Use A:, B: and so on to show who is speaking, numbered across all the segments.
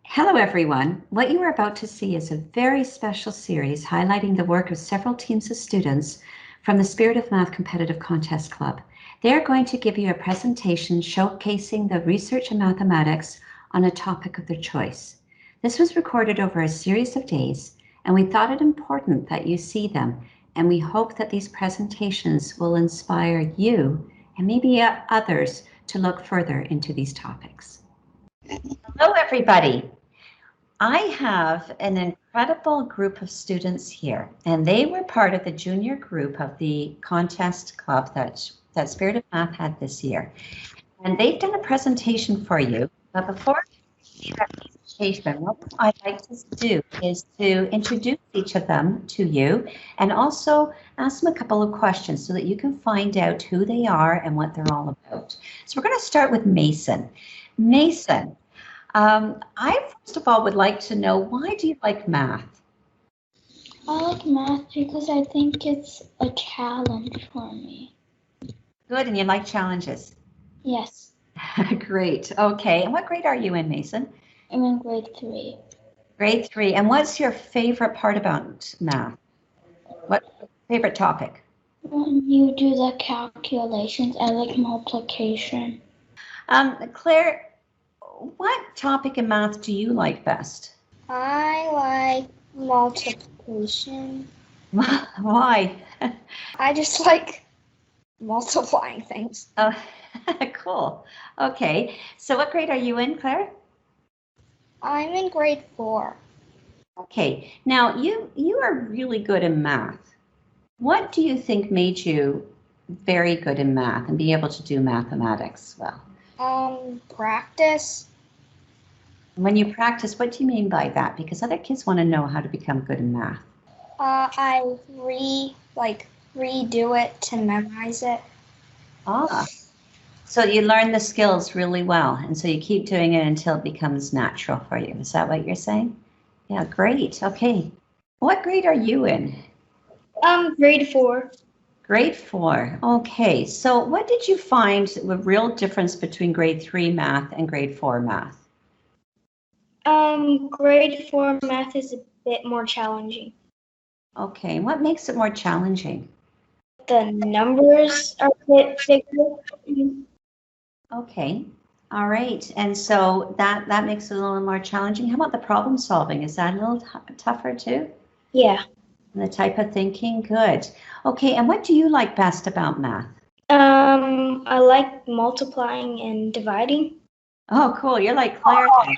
A: Hello everyone. What you are about to see is a very special series highlighting the work of several teams of students from the Spirit of Math Competitive Contest Club. They are going to give you a presentation showcasing the research in mathematics on a topic of their choice. This was recorded over a series of days, and we thought it important that you see them, and we hope that these presentations will inspire you and maybe others to look further into these topics. Hello everybody. I have an incredible group of students here, and they were part of the junior group of the contest club that Spirit of Math had this year. And they've done a presentation for you. But before we see that presentation, what I'd like to do is to introduce each of them to you and also ask them a couple of questions so that you can find out who they are and what they're all about. So we're going to start with Mason. Mason. I first of all would like to know, why do you like math?
B: I like math because I think it's a challenge for me.
A: Good, and you like challenges?
B: Yes.
A: Great, okay. And what grade are you in, Mason?
B: I'm in grade 3.
A: Grade 3, and what's your favorite part about math? What favorite topic?
B: When you do the calculations, I like multiplication.
A: Claire, what topic in math do you like best?
C: I like multiplication.
A: Why?
C: I just like multiplying things.
A: Oh, cool. Okay, so what grade are you in, Claire?
C: I'm in grade 4.
A: Okay, now you are really good in math. What do you think made you very good in math and be able to do mathematics well?
C: Practice.
A: When you practice, what do you mean by that? Because other kids want to know how to become good in math.
C: I redo it to memorize it.
A: Ah, so you learn the skills really well, and so you keep doing it until it becomes natural for you. Is that what you're saying? Yeah, great. Okay. What grade are you in?
C: Grade 4.
A: Grade 4. Okay, so what did you find the real difference between grade 3 math and grade 4 math?
C: Grade 4 math is a bit more challenging.
A: Okay, what makes it more challenging?
C: The numbers are a bit bigger.
A: Okay, all right, and so that makes it a little more challenging. How about the problem solving? Is that a little tougher too?
C: Yeah.
A: And the type of thinking? Good. Okay, and what do you like best about math?
C: I like multiplying and dividing.
A: Oh, cool, you're like Claire then.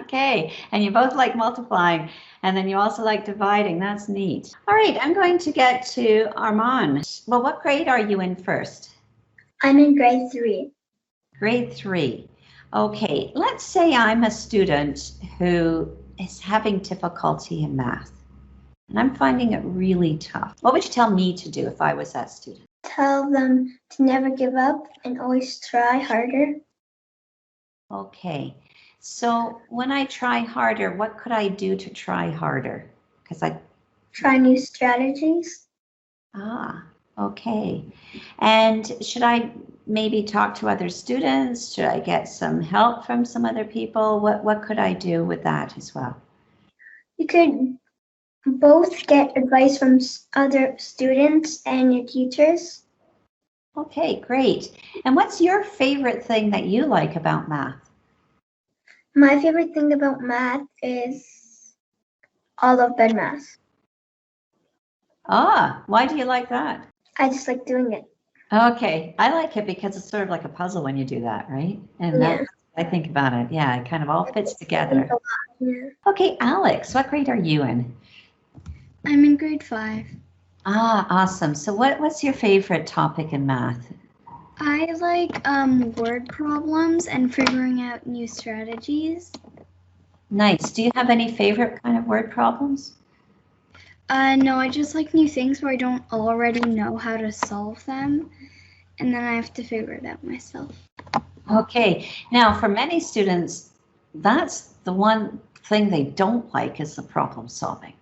A: Okay, and you both like multiplying, and then you also like dividing. That's neat. All right, I'm going to get to Armand. Well, what grade are you in first?
B: I'm in grade 3.
A: Grade 3. Okay, let's say I'm a student who is having difficulty in math, and I'm finding it really tough. What would you tell me to do if I was that student?
B: Tell them to never give up and always try harder.
A: Okay, so when I try harder, what could I do to try harder? Because I
B: Try new strategies.
A: Okay. And should I maybe talk to other students? Should I get some help from some other people? What could I do with that as well?
B: You could both get advice from other students and your teachers.
A: Okay, great. And what's your favorite thing that you like about math?
B: My favorite thing about math is all of BEDMAS.
A: Why do you like that?
B: I just like doing it.
A: Okay, I like it because it's sort of like a puzzle when you do that, right? And
B: Yeah.
A: that's I think about it. Yeah, it kind of all fits together.
B: Yeah.
A: Okay, Alex, what grade are you in?
B: I'm in grade 5.
A: Awesome. So what's your favorite topic in math?
B: I like word problems and figuring out new strategies.
A: Nice. Do you have any favorite kind of word problems?
B: No, I just like new things where I don't already know how to solve them, and then I have to figure it out myself.
A: Okay. Now, for many students, that's the one thing they don't like is the problem solving.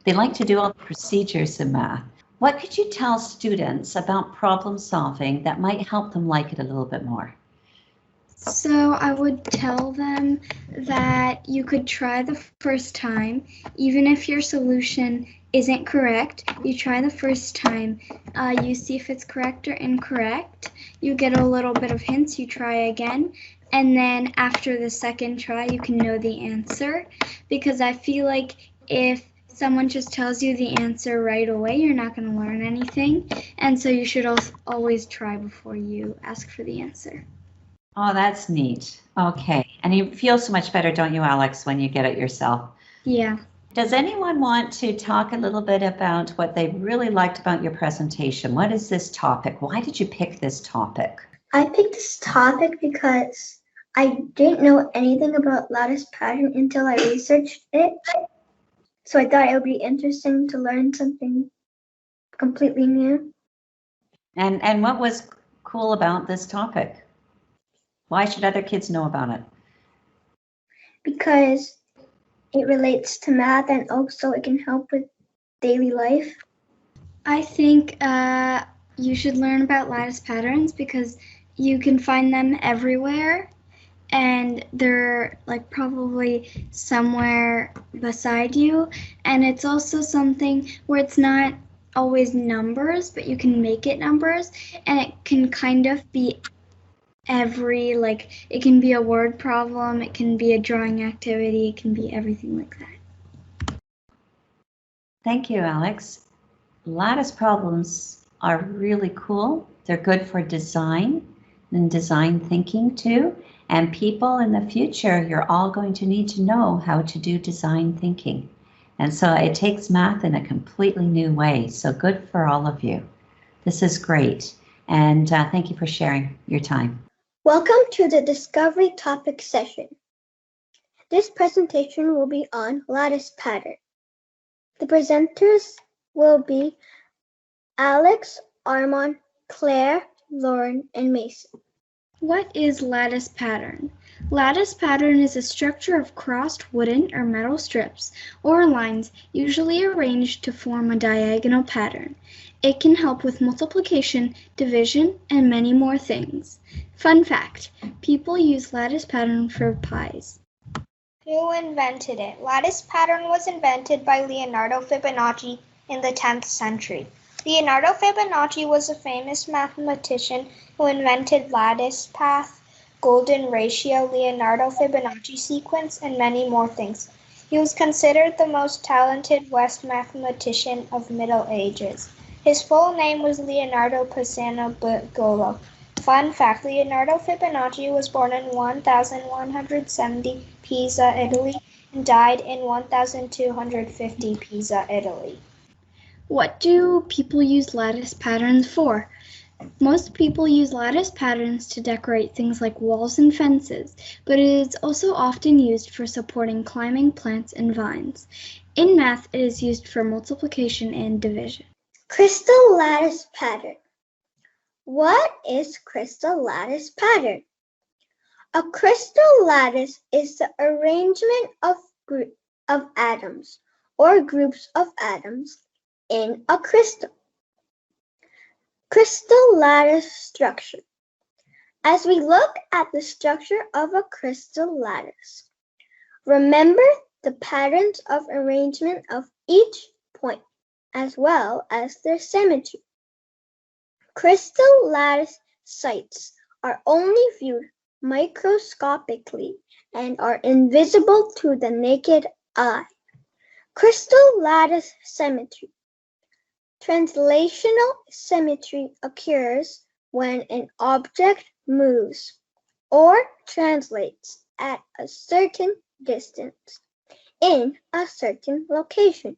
A: They like to do all the procedures in math. What could you tell students about problem solving that might help them like it a little bit more?
B: So I would tell them that you could try the first time, even if your solution isn't correct. You try the first time, you see if it's correct or incorrect. You get a little bit of hints, you try again, and then after the second try, you can know the answer. Because I feel like if someone just tells you the answer right away, you're not going to learn anything. And so you should always try before you ask for the answer.
A: Oh, that's neat. Okay. And you feel so much better, don't you, Alex, when you get it yourself?
B: Yeah.
A: Does anyone want to talk a little bit about what they really liked about your presentation? What is this topic? Why did you pick this topic?
D: I picked this topic because I didn't know anything about lattice pattern until I researched it. So I thought it would be interesting to learn something completely new.
A: And what was cool about this topic? Why should other kids know about it?
D: Because it relates to math and also it can help with daily life.
B: I think you should learn about lattice patterns because you can find them everywhere and they're like probably somewhere beside you. And it's also something where it's not always numbers, but you can make it numbers, and it can kind of be it can be a word problem, it can be a drawing activity, it can be everything like that.
A: Thank you, Alex. Lattice problems are really cool. They're good for design and design thinking too. And people in the future, you're all going to need to know how to do design thinking. And so it takes math in a completely new way. So good for all of you. This is great. And thank you for sharing your time.
D: Welcome to the Discovery Topic session. This presentation will be on lattice pattern. The presenters will be Alex, Armand, Claire, Lauren, and Mason.
B: What is lattice pattern? Lattice pattern is a structure of crossed wooden or metal strips or lines usually arranged to form a diagonal pattern. It can help with multiplication, division, and many more things. Fun fact, people use lattice pattern for pies.
C: Who invented it? Lattice pattern was invented by Leonardo Fibonacci in the 10th century. Leonardo Fibonacci was a famous mathematician who invented lattice path, golden ratio, Leonardo Fibonacci sequence, and many more things. He was considered the most talented West mathematician of Middle Ages. His full name was Leonardo Pisano Bugolo. Fun fact, Leonardo Fibonacci was born in 1170 Pisa, Italy, and died in 1250 Pisa, Italy.
B: What do people use lattice patterns for? Most people use lattice patterns to decorate things like walls and fences, but it is also often used for supporting climbing plants and vines. In math, it is used for multiplication and division.
D: Crystal lattice pattern. What is crystal lattice pattern? A crystal lattice is the arrangement of atoms or groups of atoms in a crystal. Crystal lattice structure. As we look at the structure of a crystal lattice, remember the patterns of arrangement of each point, as well as their symmetry. Crystal lattice sites are only viewed microscopically and are invisible to the naked eye. Crystal lattice symmetry. Translational symmetry occurs when an object moves or translates at a certain distance in a certain location.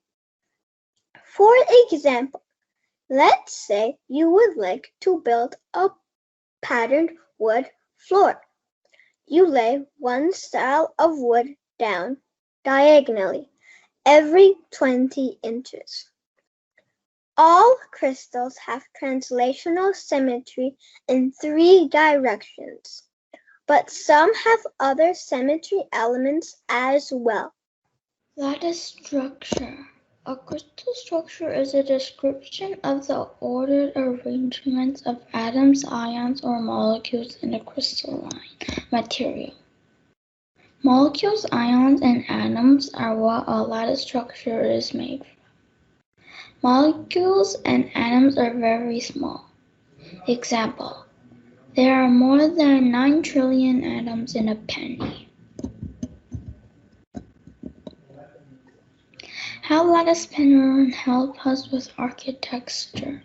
D: For example, let's say you would like to build a patterned wood floor. You lay one style of wood down diagonally every 20 inches. All crystals have translational symmetry in 3 directions, but some have other symmetry elements as well.
B: Lattice structure.
E: A crystal structure is a description of the ordered arrangements of atoms, ions, or molecules in a crystalline material. Molecules, ions, and atoms are what a lattice structure is made from. Molecules and atoms are very small. Example: there are more than 9 trillion atoms in a penny. How lattice patterns help us with architecture.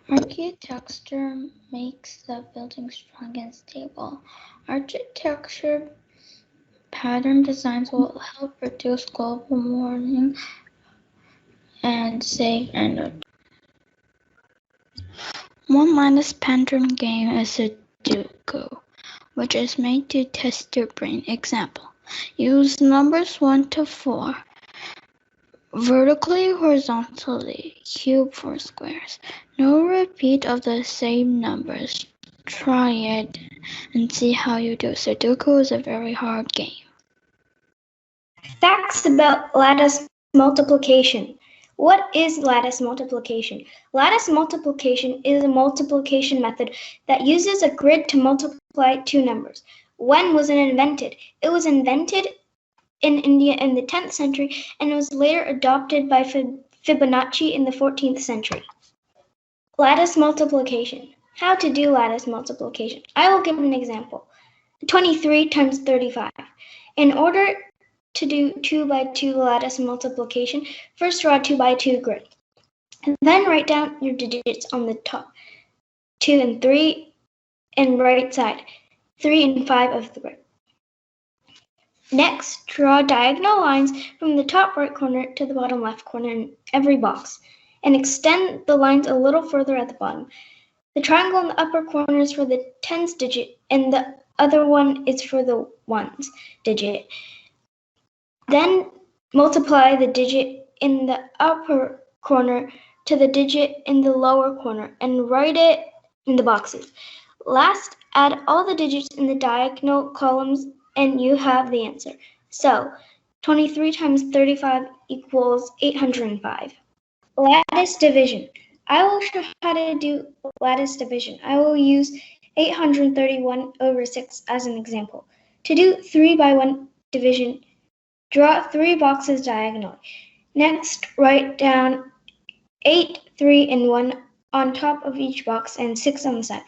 E: Architecture makes the building strong and stable. Architecture pattern designs will help reduce global warming and save energy. One lattice pattern game is Sudoku, which is made to test your brain. Example: use numbers 1 to 4. Vertically, horizontally, cube 4 squares. No repeat of the same numbers. Try it and see how you do. Sudoku is a very hard game.
F: Facts about lattice multiplication. What is lattice multiplication? Lattice multiplication is a multiplication method that uses a grid to multiply two numbers. When was it invented? It was invented in India in the 10th century and was later adopted by Fibonacci in the 14th century. Lattice multiplication. How to do lattice multiplication? I will give an example. 23 times 35. In order to do 2 by 2 lattice multiplication, first draw a 2 by 2 grid. And then write down your digits on the top, 2 and 3, and right side, 3 and 5 of the grid. Next, draw diagonal lines from the top right corner to the bottom left corner in every box, and extend the lines a little further at the bottom. The triangle in the upper corner is for the tens digit, and the other one is for the ones digit. Then multiply the digit in the upper corner to the digit in the lower corner and write it in the boxes. Last, add all the digits in the diagonal columns and you have the answer. So, 23 times 35 equals 805. Lattice division. I will show how to do lattice division. I will use 831 over 6 as an example. To do 3 by 1 division, draw 3 boxes diagonally. Next, write down 8, 3, and 1 on top of each box and 6 on the side.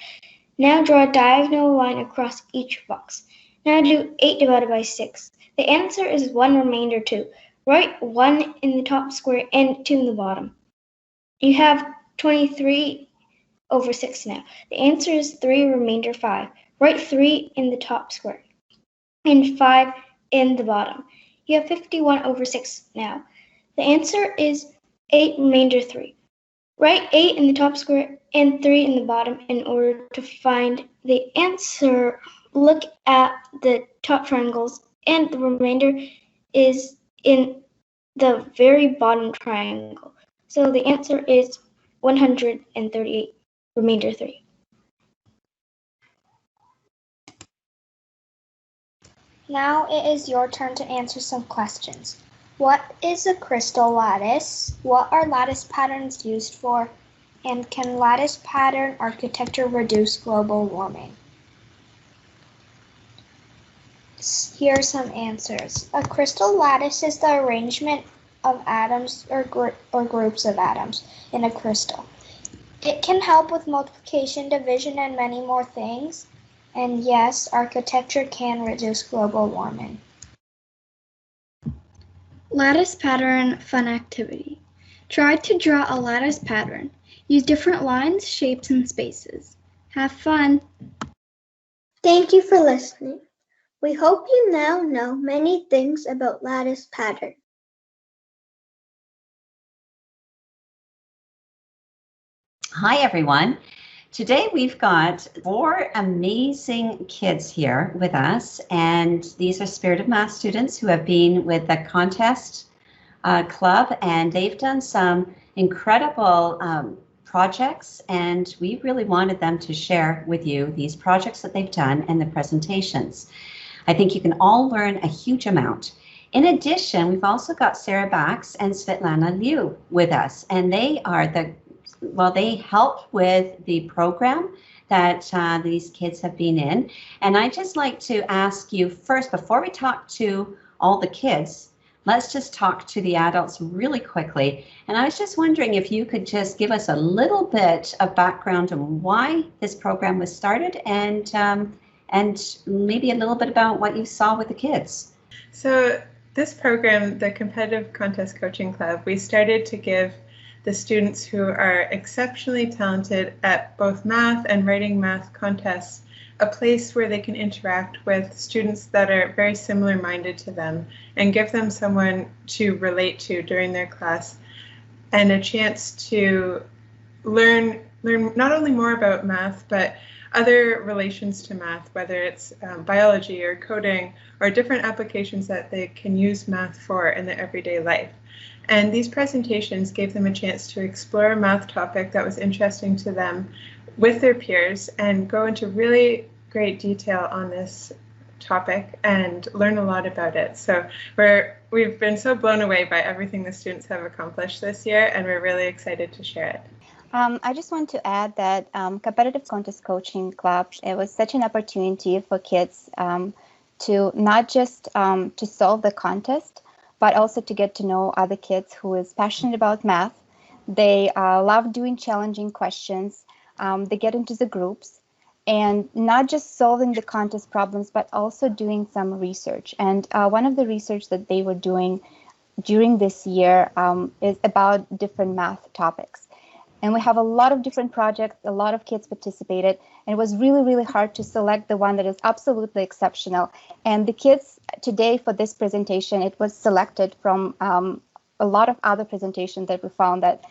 F: Now draw a diagonal line across each box. Now do 8 divided by 6. The answer is 1 remainder 2. Write 1 in the top square and 2 in the bottom. You have 23 over 6 now. The answer is 3 remainder 5. Write 3 in the top square and 5 in the bottom. You have 51 over 6 now. The answer is 8 remainder 3. Write 8 in the top square and 3 in the bottom in order to find the answer. Look at the top triangles and the remainder is in the very bottom triangle. So the answer is 138 remainder 3.
C: Now it is your turn to answer some questions. What is a crystal lattice? What are lattice patterns used for? And can lattice pattern architecture reduce global warming? Here are some answers. A crystal lattice is the arrangement of atoms or groups of atoms in a crystal. It can help with multiplication, division, and many more things. And yes, architecture can reduce global warming.
B: Lattice pattern fun activity. Try to draw a lattice pattern. Use different lines, shapes, and spaces. Have fun.
D: Thank you for listening. We hope you now know many things about lattice pattern.
A: Hi, everyone. Today we've got 4 amazing kids here with us, and these are Spirit of Math students who have been with the contest club, and they've done some incredible projects, and we really wanted them to share with you these projects that they've done and the presentations. I think you can all learn a huge amount. In addition, we've also got Sarah Bax and Svetlana Liu with us, and they are they help with the program that these kids have been in. And I'd just like to ask you first, before we talk to all the kids, let's just talk to the adults really quickly. And I was just wondering if you could just give us a little bit of background on why this program was started, and maybe a little bit about what you saw with the kids.
G: So this program, the Competitive Contest Coaching Club, we started to give the students who are exceptionally talented at both math and writing math contests a place where they can interact with students that are very similar-minded to them and give them someone to relate to during their class, and a chance to learn not only more about math, but other relations to math, whether it's biology or coding or different applications that they can use math for in their everyday life. And these presentations gave them a chance to explore a math topic that was interesting to them with their peers and go into really great detail on this topic and learn a lot about it. So we've been so blown away by everything the students have accomplished this year, and we're really excited to share it.
H: I just want to add that Competitive Contest Coaching Club, it was such an opportunity for kids to not just to solve the contest, but also to get to know other kids who is passionate about math. They love doing challenging questions. They get into the groups and not just solving the contest problems, but also doing some research. And one of the research that they were doing during this year is about different math topics. And we have a lot of different projects, a lot of kids participated, and it was really, really hard to select the one that is absolutely exceptional. And the kids today for this presentation, it was selected from a lot of other presentations that we found that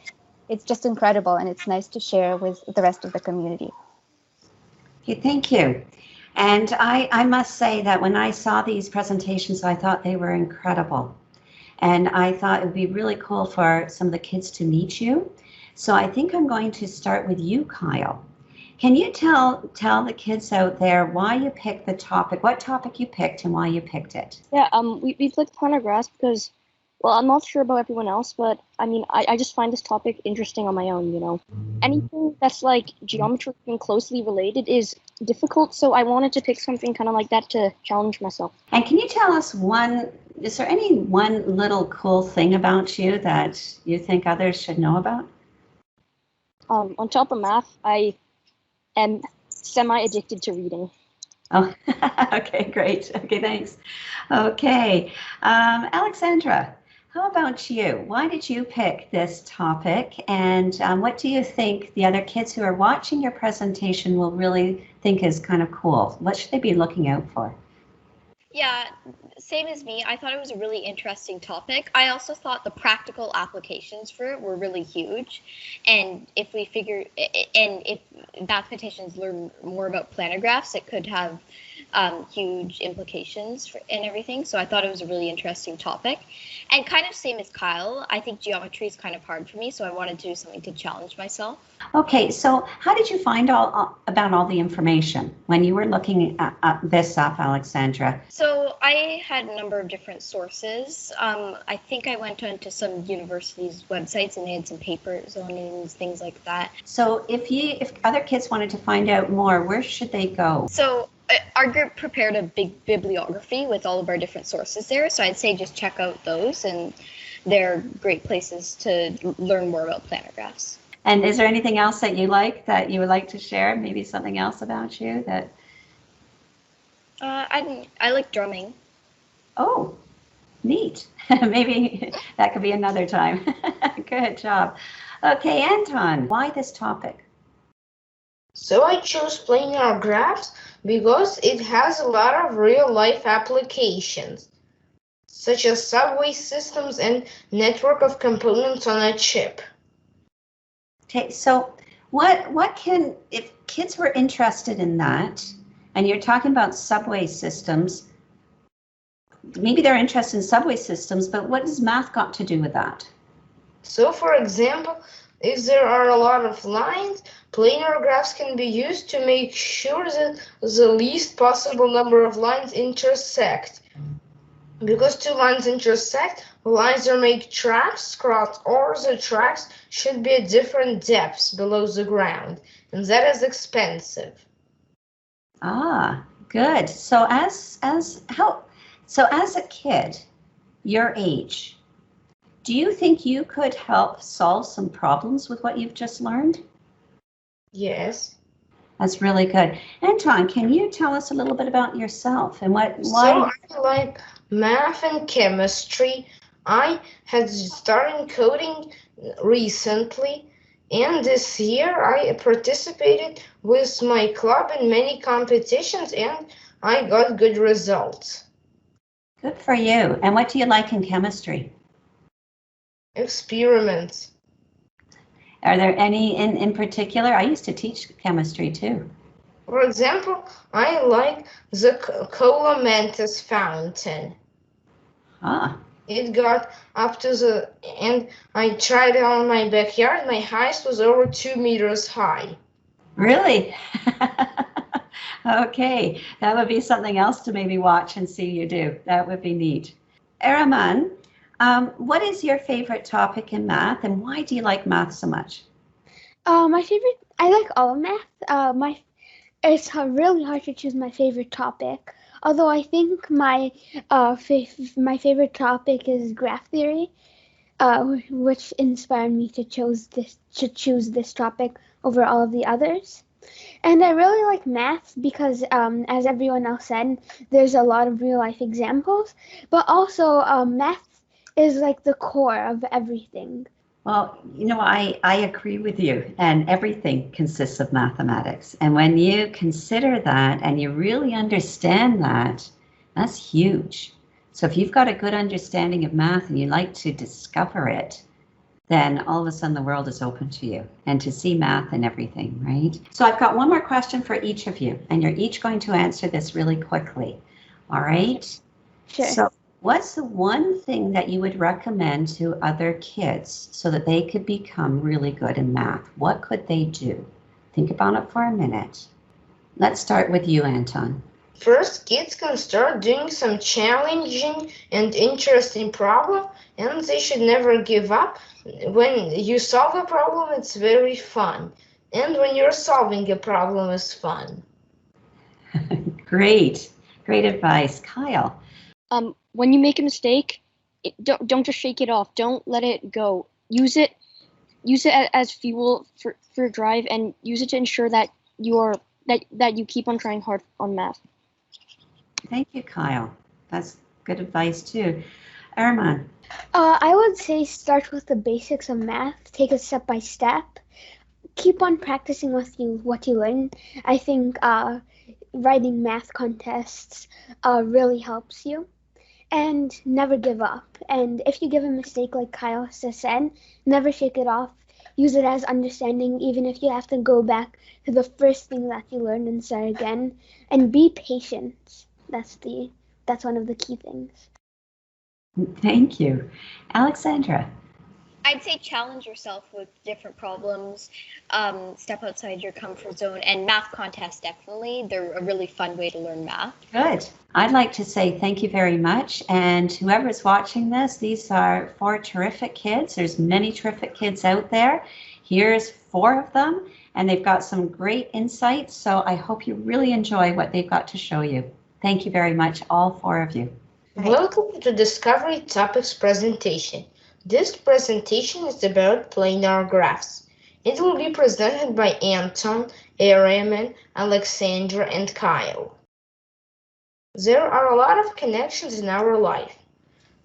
H: it's just incredible, and it's nice to share with the rest of the community.
A: Okay, thank you. And I must say that when I saw these presentations, I thought they were incredible. And I thought it would be really cool for some of the kids to meet you. So I think I'm going to start with you, Kyle. Can you tell the kids out there why you picked the topic, what topic you picked and why you picked it?
I: Yeah, we picked planar graphs because, well, I'm not sure about everyone else, but I mean, I just find this topic interesting on my own, you know. Anything that's like geometry and closely related is difficult, so I wanted to pick something kind of like that to challenge myself.
A: And can you tell us is there any one little cool thing about you that you think others should know about?
I: On top of math, I am semi-addicted to reading.
A: Oh, okay, great. Okay, thanks. Okay, Alexandra, how about you? Why did you pick this topic, and what do you think the other kids who are watching your presentation will really think is kind of cool? What should they be looking out for?
J: Yeah, same as me. I thought it was a really interesting topic. I also thought the practical applications for it were really huge. And if mathematicians learn more about planar graphs, it could have huge implications and everything. So I thought it was a really interesting topic. And kind of same as Kyle, I think geometry is kind of hard for me, so I wanted to do something to challenge myself. Okay, so how did you find about all the information when you were looking at this up, Alexandra? So I had a number of different sources. I think I went onto some universities' websites and they had some papers on it and things like that. So if other kids wanted to find out more, where should they go? So our group prepared a big bibliography with all of our different sources there, so I'd say just check out those, and they're great places to learn more about planar graphs. And is there anything else that you would like to share? Maybe something else about you that? I like drumming. Oh, neat. Maybe that could be another time. Good job. Okay, Anton, why this topic?
K: So I chose planar graphs because it has a lot of real-life applications, such as subway systems and network of components on a chip.
A: Okay, so if kids were interested in that, and you're talking about subway systems, maybe they're interested in subway systems, but what has math got to do with that?
K: So, for example, if there are a lot of lines, planar graphs can be used to make sure that the least possible number of lines intersect. Because two lines intersect, lines that make tracks cross over the tracks should be at different depths below the ground, and that is expensive.
A: Ah, good. So as a kid, your age, do you think you could help solve some problems with what you've just learned?
K: Yes.
A: That's really good. Anton, can you tell us a little bit about yourself and why?
K: So I like math and chemistry. I had started coding recently, and this year I participated with my club in many competitions, and I got good results.
A: Good for you. And what do you like in chemistry?
K: Experiments.
A: Are there any in particular? I used to teach chemistry too.
K: For example, I like the Cola Mentos fountain.
A: Ah.
K: It got up to the, and I tried it on my backyard. My highest was over 2 meters high.
A: Really? Okay, that would be something else to maybe watch and see you do. That would be neat. Araman, what is your favorite topic in math and why do you like math so much?
L: I like all of math. It's really hard to choose my favorite topic. Although I think my favorite topic is graph theory, which inspired me to choose this topic over all of the others. And I really like math because, as everyone else said, there's a lot of real life examples, but also math is like the core of everything.
A: Well, you know, I agree with you, and everything consists of mathematics. And when you consider that and you really understand that, that's huge. So if you've got a good understanding of math and you like to discover it, then all of a sudden the world is open to you and to see math and everything, right? So I've got one more question for each of you, and you're each going to answer this really quickly. All right?
L: Sure.
A: So what's the one thing that you would recommend to other kids so that they could become really good in math? What could they do? Think about it for a minute. Let's start with you, Anton.
K: First, kids can start doing some challenging and interesting problem, and they should never give up. When you solve a problem, it's very fun. And when you're solving a problem, it's fun.
A: Great advice. Kyle.
I: When you make a mistake, don't just shake it off. Don't let it go. Use it as fuel for your drive, and use it to ensure that you keep on trying hard on math.
A: Thank you, Kyle. That's good advice too. Araman.
L: I would say start with the basics of math. Take it step by step. Keep on practicing with what you learn. I think writing math contests really helps you. And never give up. And if you give a mistake, like Kyle has said, never shake it off. Use it as understanding, even if you have to go back to the first thing that you learned and start again. And be patient. That's one of the key things.
A: Thank you. Alexandra.
J: I'd say challenge yourself with different problems, step outside your comfort zone, and math contests, definitely. They're a really fun way to learn math.
A: Good. I'd like to say thank you very much. And whoever's watching this, these are 4 terrific kids. There's many terrific kids out there. Here's 4 of them, and they've got some great insights. So I hope you really enjoy what they've got to show you. Thank you very much, all 4 of you.
K: Welcome to Discovery Topics presentation. This presentation is about planar graphs. It will be presented by Anton, Araman, Alexandra, and Kyle. There are a lot of connections in our life.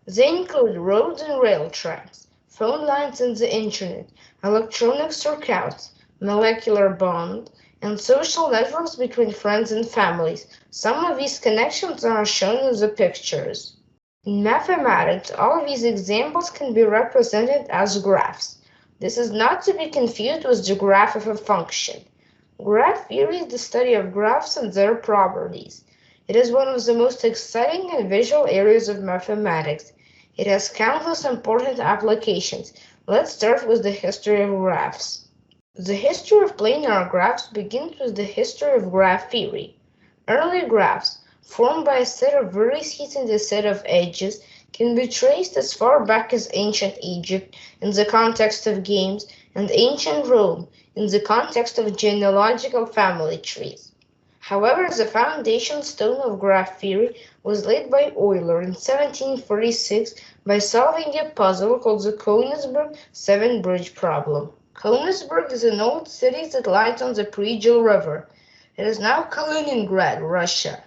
K: They include roads and rail tracks, phone lines and the internet, electronic circuits, molecular bond, and social networks between friends and families. Some of these connections are shown in the pictures. In mathematics, all of these examples can be represented as graphs. This is not to be confused with the graph of a function. Graph theory is the study of graphs and their properties. It is one of the most exciting and visual areas of mathematics. It has countless important applications. Let's start with the history of graphs. The history of planar graphs begins with the history of graph theory. Early graphs, formed by a set of vertices and a set of edges, can be traced as far back as ancient Egypt in the context of games and ancient Rome in the context of genealogical family trees. However, the foundation stone of graph theory was laid by Euler in 1746 by solving a puzzle called the Königsberg Seven-Bridge Problem. Königsberg is an old city that lies on the Pryjul River. It is now Kaliningrad, Russia.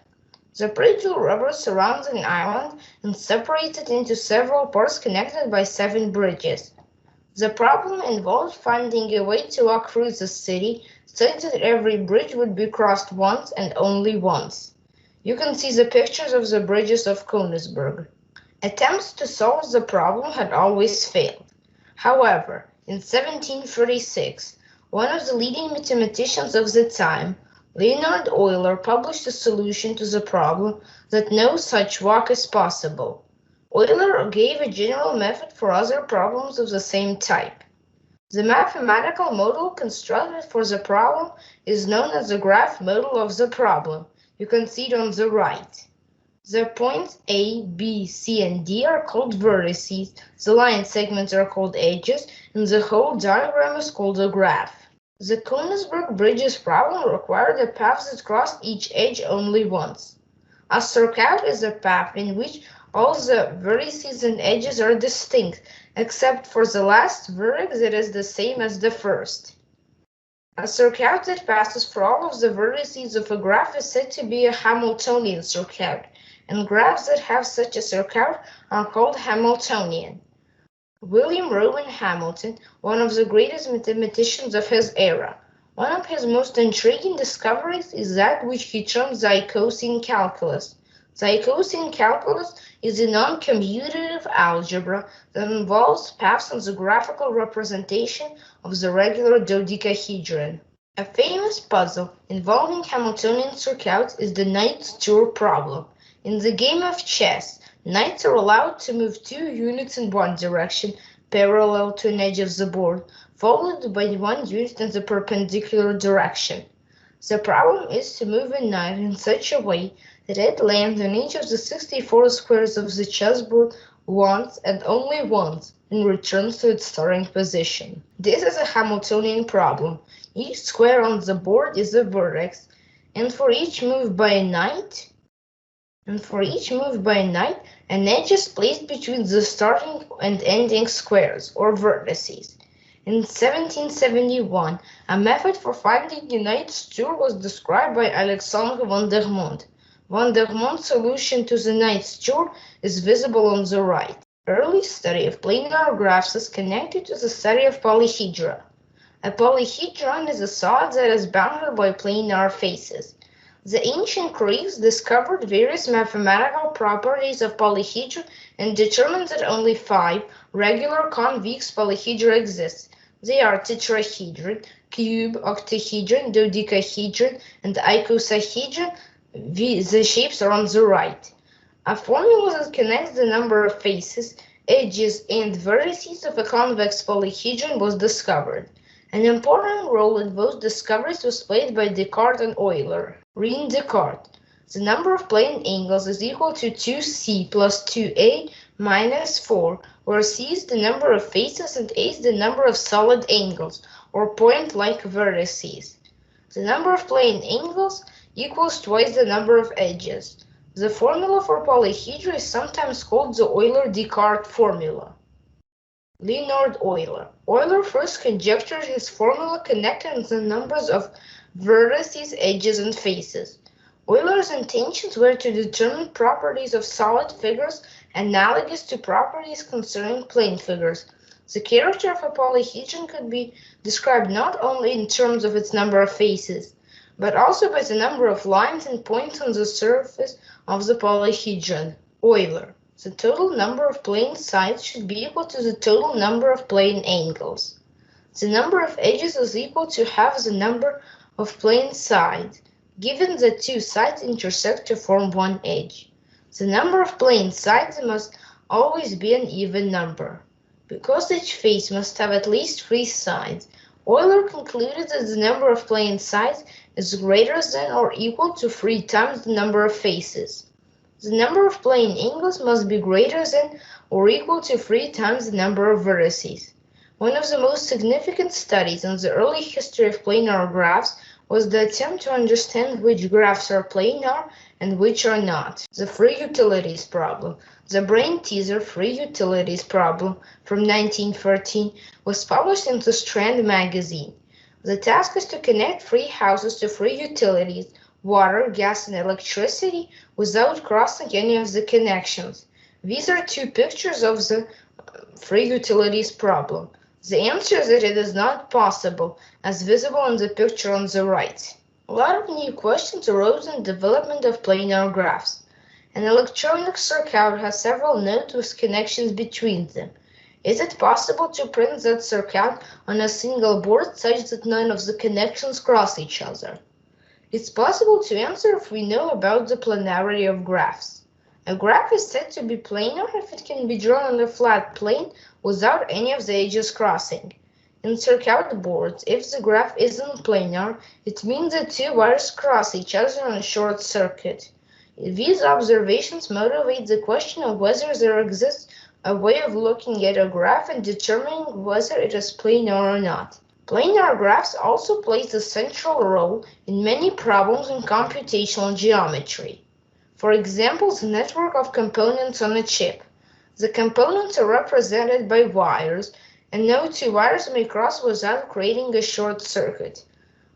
K: The Pryjul River surrounds an island and separates it into several parts connected by 7 bridges. The problem involved finding a way to walk through the city such that every bridge would be crossed once and only once. You can see the pictures of the bridges of Königsberg. Attempts to solve the problem had always failed. However, in 1736, one of the leading mathematicians of the time, Leonhard Euler, published a solution to the problem that no such walk is possible. Euler gave a general method for other problems of the same type. The mathematical model constructed for the problem is known as the graph model of the problem. You can see it on the right. The points A, B, C, and D are called vertices, the line segments are called edges, and the whole diagram is called a graph. The Königsberg Bridges problem required a path that crossed each edge only once. A circuit is a path in which all the vertices and edges are distinct, except for the last vertex that is the same as the first. A circuit that passes for all of the vertices of a graph is said to be a Hamiltonian circuit, and graphs that have such a circuit are called Hamiltonian. William Rowan Hamilton, one of the greatest mathematicians of his era, one of his most intriguing discoveries is that which he termed Zykosine calculus. Zykosine calculus is a non-commutative algebra that involves paths and the graphical representation of the regular dodecahedron. A famous puzzle involving Hamiltonian circuits is the Knight's Tour problem. In the game of chess, knights are allowed to move 2 units in one direction, parallel to an edge of the board, followed by 1 unit in the perpendicular direction. The problem is to move a knight in such a way that it lands on each of the 64 squares of the chessboard once and only once, and returns to its starting position. This is a Hamiltonian problem. Each square on the board is a vertex, and for each move by a knight, an edge is placed between the starting and ending squares, or vertices. In 1771, a method for finding a Knight's Tour was described by Alexandre van der Monde. Van der Monde's solution to the Knight's Tour is visible on the right. Early study of planar graphs is connected to the study of polyhedra. A polyhedron is a solid that is bounded by planar faces. The ancient Greeks discovered various mathematical properties of polyhedra and determined that only 5 regular convex polyhedra exist. They are tetrahedron, cube, octahedron, dodecahedron, and icosahedron. The shapes are on the right. A formula that connects the number of faces, edges, and vertices of a convex polyhedron was discovered. An important role in both discoveries was played by Descartes and Euler. René Descartes. The number of plane angles is equal to 2c plus 2a minus 4, where c is the number of faces and a is the number of solid angles, or point-like vertices. The number of plane angles equals twice the number of edges. The formula for polyhedra is sometimes called the Euler-Descartes formula. Leonhard Euler. Euler first conjectured his formula connecting the numbers of vertices, edges, and faces. Euler's intentions were to determine properties of solid figures analogous to properties concerning plane figures. The character of a polyhedron could be described not only in terms of its number of faces, but also by the number of lines and points on the surface of the polyhedron. Euler. The total number of plane sides should be equal to the total number of plane angles. The number of edges is equal to half the number of plane sides, given that 2 sides intersect to form 1 edge. The number of plane sides must always be an even number. Because each face must have at least 3 sides, Euler concluded that the number of plane sides is greater than or equal to 3 times the number of faces. The number of plane angles must be greater than or equal to 3 times the number of vertices. One of the most significant studies in the early history of planar graphs was the attempt to understand which graphs are planar and which are not. The free utilities problem, the brain teaser free utilities problem from 1913, was published in the Strand magazine. The task is to connect free houses to free utilities, water, gas, and electricity without crossing any of the connections. These are two pictures of the free utilities problem. The answer is that it is not possible, as visible in the picture on the right. A lot of new questions arose in the development of planar graphs. An electronic circuit has several nodes with connections between them. Is it possible to print that circuit on a single board such that none of the connections cross each other? It's possible to answer if we know about the planarity of graphs. A graph is said to be planar if it can be drawn on a flat plane without any of the edges crossing. In circuit boards, if the graph isn't planar, it means that two wires cross each other on a short circuit. These observations motivate the question of whether there exists a way of looking at a graph and determining whether it is planar or not. Planar graphs also play a central role in many problems in computational geometry. For example, the network of components on a chip. The components are represented by wires, and no two wires may cross without creating a short circuit.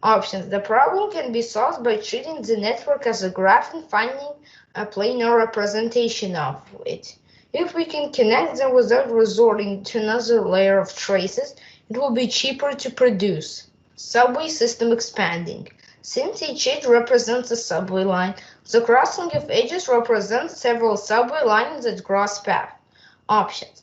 K: Options. The problem can be solved by treating the network as a graph and finding a planar representation of it. If we can connect them without resorting to another layer of traces, it will be cheaper to produce. Subway system expanding. Since each edge represents a subway line, the crossing of edges represents several subway lines that cross paths. Options.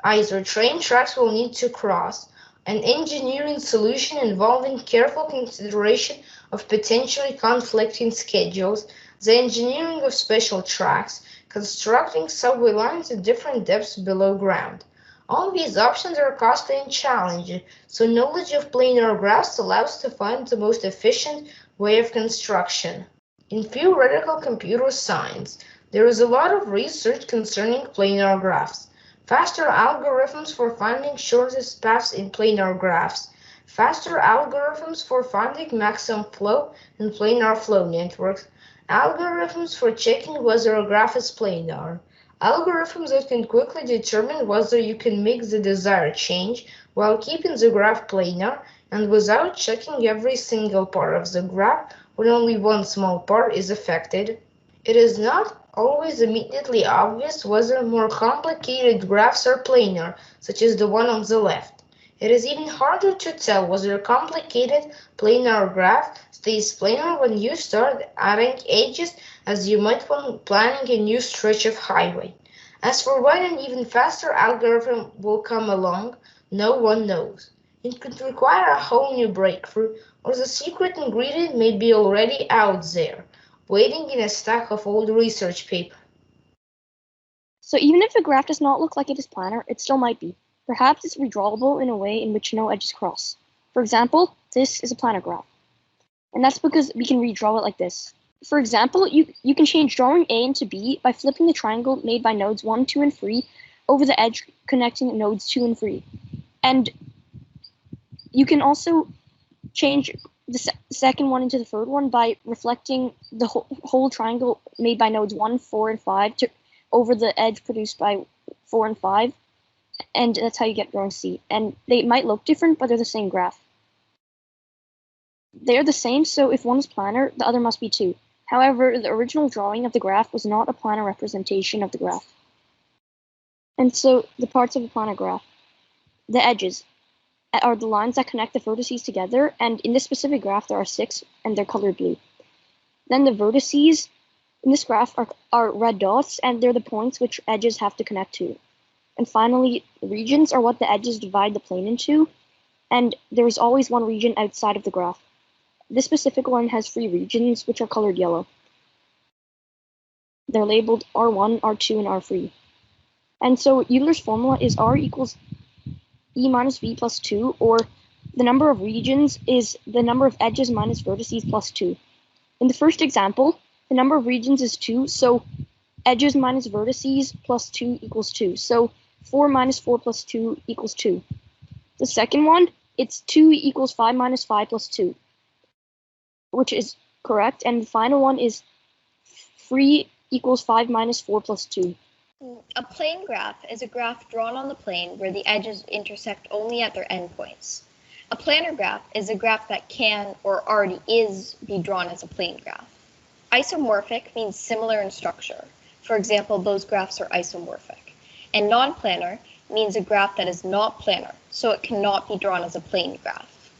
K: Either train tracks will need to cross, an engineering solution involving careful consideration of potentially conflicting schedules, the engineering of special tracks, constructing subway lines at different depths below ground. All these options are costly and challenging, so knowledge of planar graphs allows to find the most efficient way of construction. In theoretical computer science, there is a lot of research concerning planar graphs. Faster algorithms for finding shortest paths in planar graphs. Faster algorithms for finding maximum flow in planar flow networks. Algorithms for checking whether a graph is planar. Algorithms that can quickly determine whether you can make the desired change while keeping the graph planar and without checking every single part of the graph when only one small part is affected. It is not always immediately obvious whether more complicated graphs are planar, such as the one on the left. It is even harder to tell whether a complicated planar graph stays planar when you start adding edges as you might when planning a new stretch of highway. As for when an even faster algorithm will come along, no one knows. It could require a whole new breakthrough, or the secret ingredient may be already out there, waiting in a stack of old research paper.
I: So even if a graph does not look like it is planar, it still might be. Perhaps it's redrawable in a way in which no edges cross. For example, this is a planar graph. And that's because we can redraw it like this. For example, you can change drawing A into B by flipping the triangle made by nodes 1, 2, and 3 over the edge connecting nodes 2 and 3. And you can also change the second one into the third one by reflecting the whole triangle made by nodes 1, 4, and 5 over the edge produced by 4 and 5. And that's how you get drawing C. And they might look different, but they're the same graph. They're the same, so if one is planar, the other must be too. However, the original drawing of the graph was not a planar representation of the graph. And so, the parts of a planar graph. The edges are the lines that connect the vertices together, and in this specific graph there are 6, and they're colored blue. Then the vertices in this graph are red dots, and they're the points which edges have to connect to. And finally, regions are what the edges divide the plane into, and there is always one region outside of the graph. This specific one has 3 regions, which are colored yellow. They're labeled R1, R2, and R3. And so Euler's formula is R equals E minus V plus 2, or the number of regions is the number of edges minus vertices plus 2. In the first example, the number of regions is 2, so edges minus vertices plus 2 equals 2. So 4 minus 4 plus 2 equals 2. The second one, it's 2 equals 5 minus 5 plus 2, which is correct. And the final one is 3 equals 5 minus 4 plus 2.
J: A plane graph is a graph drawn on the plane where the edges intersect only at their endpoints. A planar graph is a graph that can, or already is, be drawn as a plane graph. Isomorphic means similar in structure. For example, those graphs are isomorphic. And non-planar means a graph that is not planar, so it cannot be drawn as a plane graph.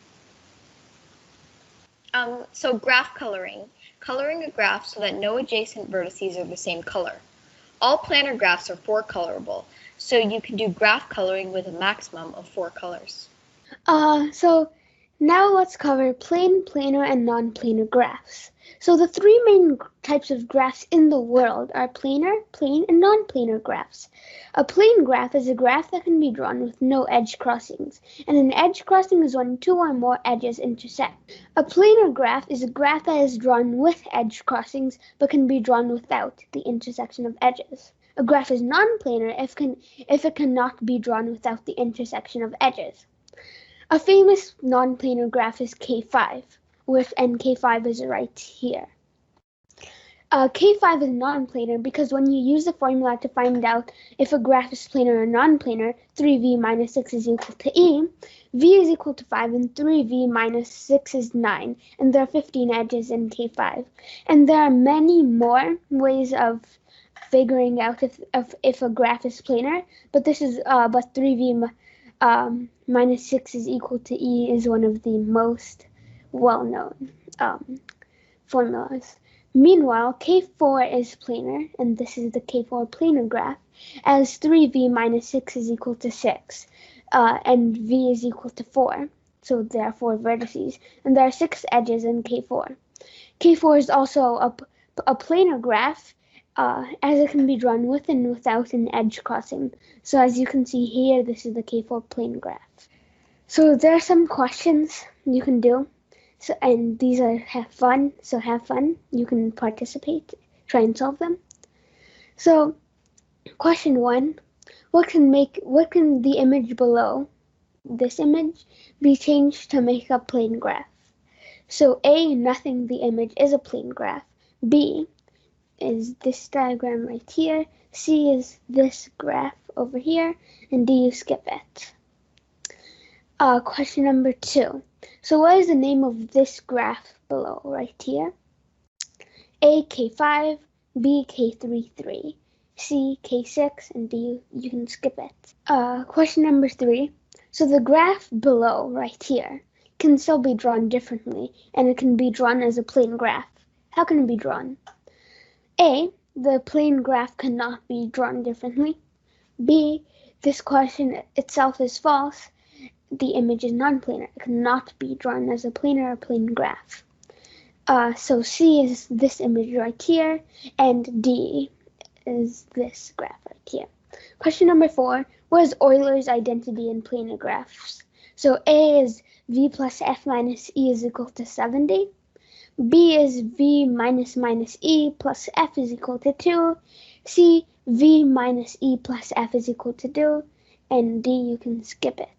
J: So graph coloring. Coloring a graph so that no adjacent vertices are the same color. All planar graphs are 4-colorable, so you can do graph coloring with a maximum of 4 colors.
L: So now let's cover plane, planar, and non-planar graphs. So the three main types of graphs in the world are planar, plane, and non-planar graphs. A plane graph is a graph that can be drawn with no edge crossings, and an edge crossing is when 2 or more edges intersect. A planar graph is a graph that is drawn with edge crossings but can be drawn without the intersection of edges. A graph is non-planar if it cannot be drawn without the intersection of edges. A famous non-planar graph is K5, and K5 is right here. K5 is non-planar because when you use the formula to find out if a graph is planar or non-planar, 3v minus 6 is equal to e, v is equal to 5 and 3v minus 6 is 9, and there are 15 edges in K5. And there are many more ways of figuring out if a graph is planar, but 3v minus 6 is equal to e is one of the most well-known formulas. Meanwhile, K4 is planar, and this is the K4 planar graph, as 3v minus 6 is equal to 6, and v is equal to 4, so there are 4 vertices, and there are 6 edges in K4. K4 is also a planar graph, as it can be drawn with and without an edge crossing. So as you can see here, this is the K4 plane graph. So there are some questions you can do. So, and these are have fun. You can participate, try and solve them. So question 1, what can the image below this image be changed to make a plane graph? So A, nothing, the image is a plane graph. B is this diagram right here. C is this graph over here, and D, you skip it. Question number 2. So what is the name of this graph below right here? A, K5, B, K33, C, K6, and D, you can skip it. Question number 3. So the graph below right here can still be drawn differently, and it can be drawn as a plane graph. How can it be drawn? A, the plane graph cannot be drawn differently. B, this question itself is false. The image is non-planar. It cannot be drawn as a planar or plane graph. So C is this image right here, and D is this graph right here. Question number 4, what is Euler's identity in planar graphs? So A is v plus f minus e is equal to 70. B is v minus e plus f is equal to 2. C, v minus e plus f is equal to 2. And D, you can skip it.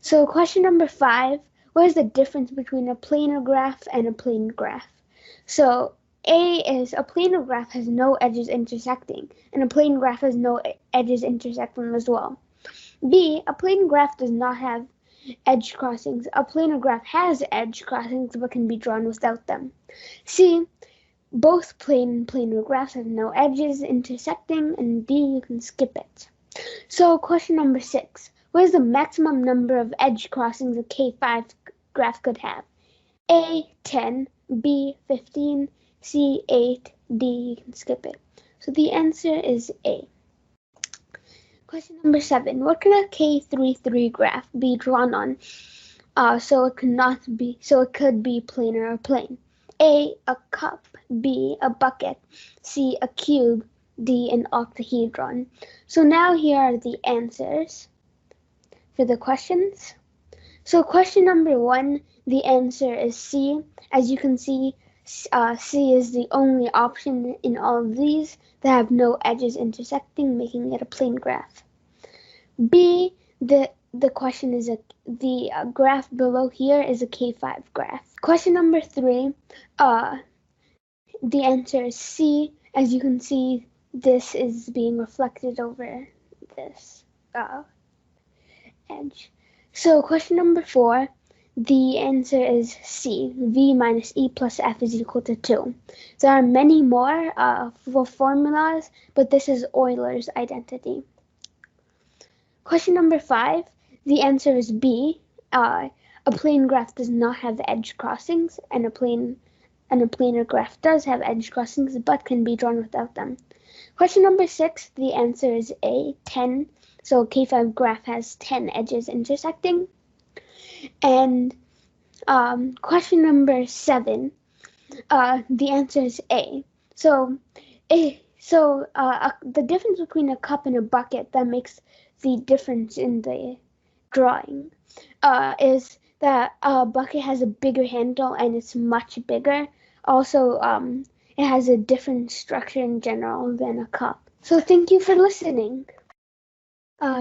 L: So question number 5, what is the difference between a planar graph and a plane graph? So A is a planar graph has no edges intersecting, and a plane graph has no edges intersecting as well. B, a plane graph does not have edge crossings. A planar graph has edge crossings but can be drawn without them. C, both plane and planar graphs have no edges intersecting, and D, you can skip it. So question number 6, what is the maximum number of edge crossings a K5 graph could have? A, 10, B, 15, C, 8, D, you can skip it. So the answer is A. Question number 7, what can a K33 graph be drawn on so it could be planar or plane? A, a cup, B, a bucket, C, a cube, D, an octahedron. So now here are the answers for the questions. So question number 1, the answer is C. As you can see, C is the only option in all of these that have no edges intersecting, making it a plane graph. B, the question is the graph below here is a K5 graph. Question number 3, the answer is C. As you can see, this is being reflected over this edge. So question number 4, the answer is C. V minus E plus F is equal to 2. There are many more formulas, but this is Euler's identity. Question number 5, the answer is B. A plane graph does not have edge crossings, and a planar graph does have edge crossings, but can be drawn without them. Question number 6, the answer is A, 10. So a K5 graph has 10 edges intersecting. And question number 7, the answer is A. So the difference between a cup and a bucket that makes the difference in the drawing is that a bucket has a bigger handle and it's much bigger. Also, it has a different structure in general than a cup. So thank you for listening.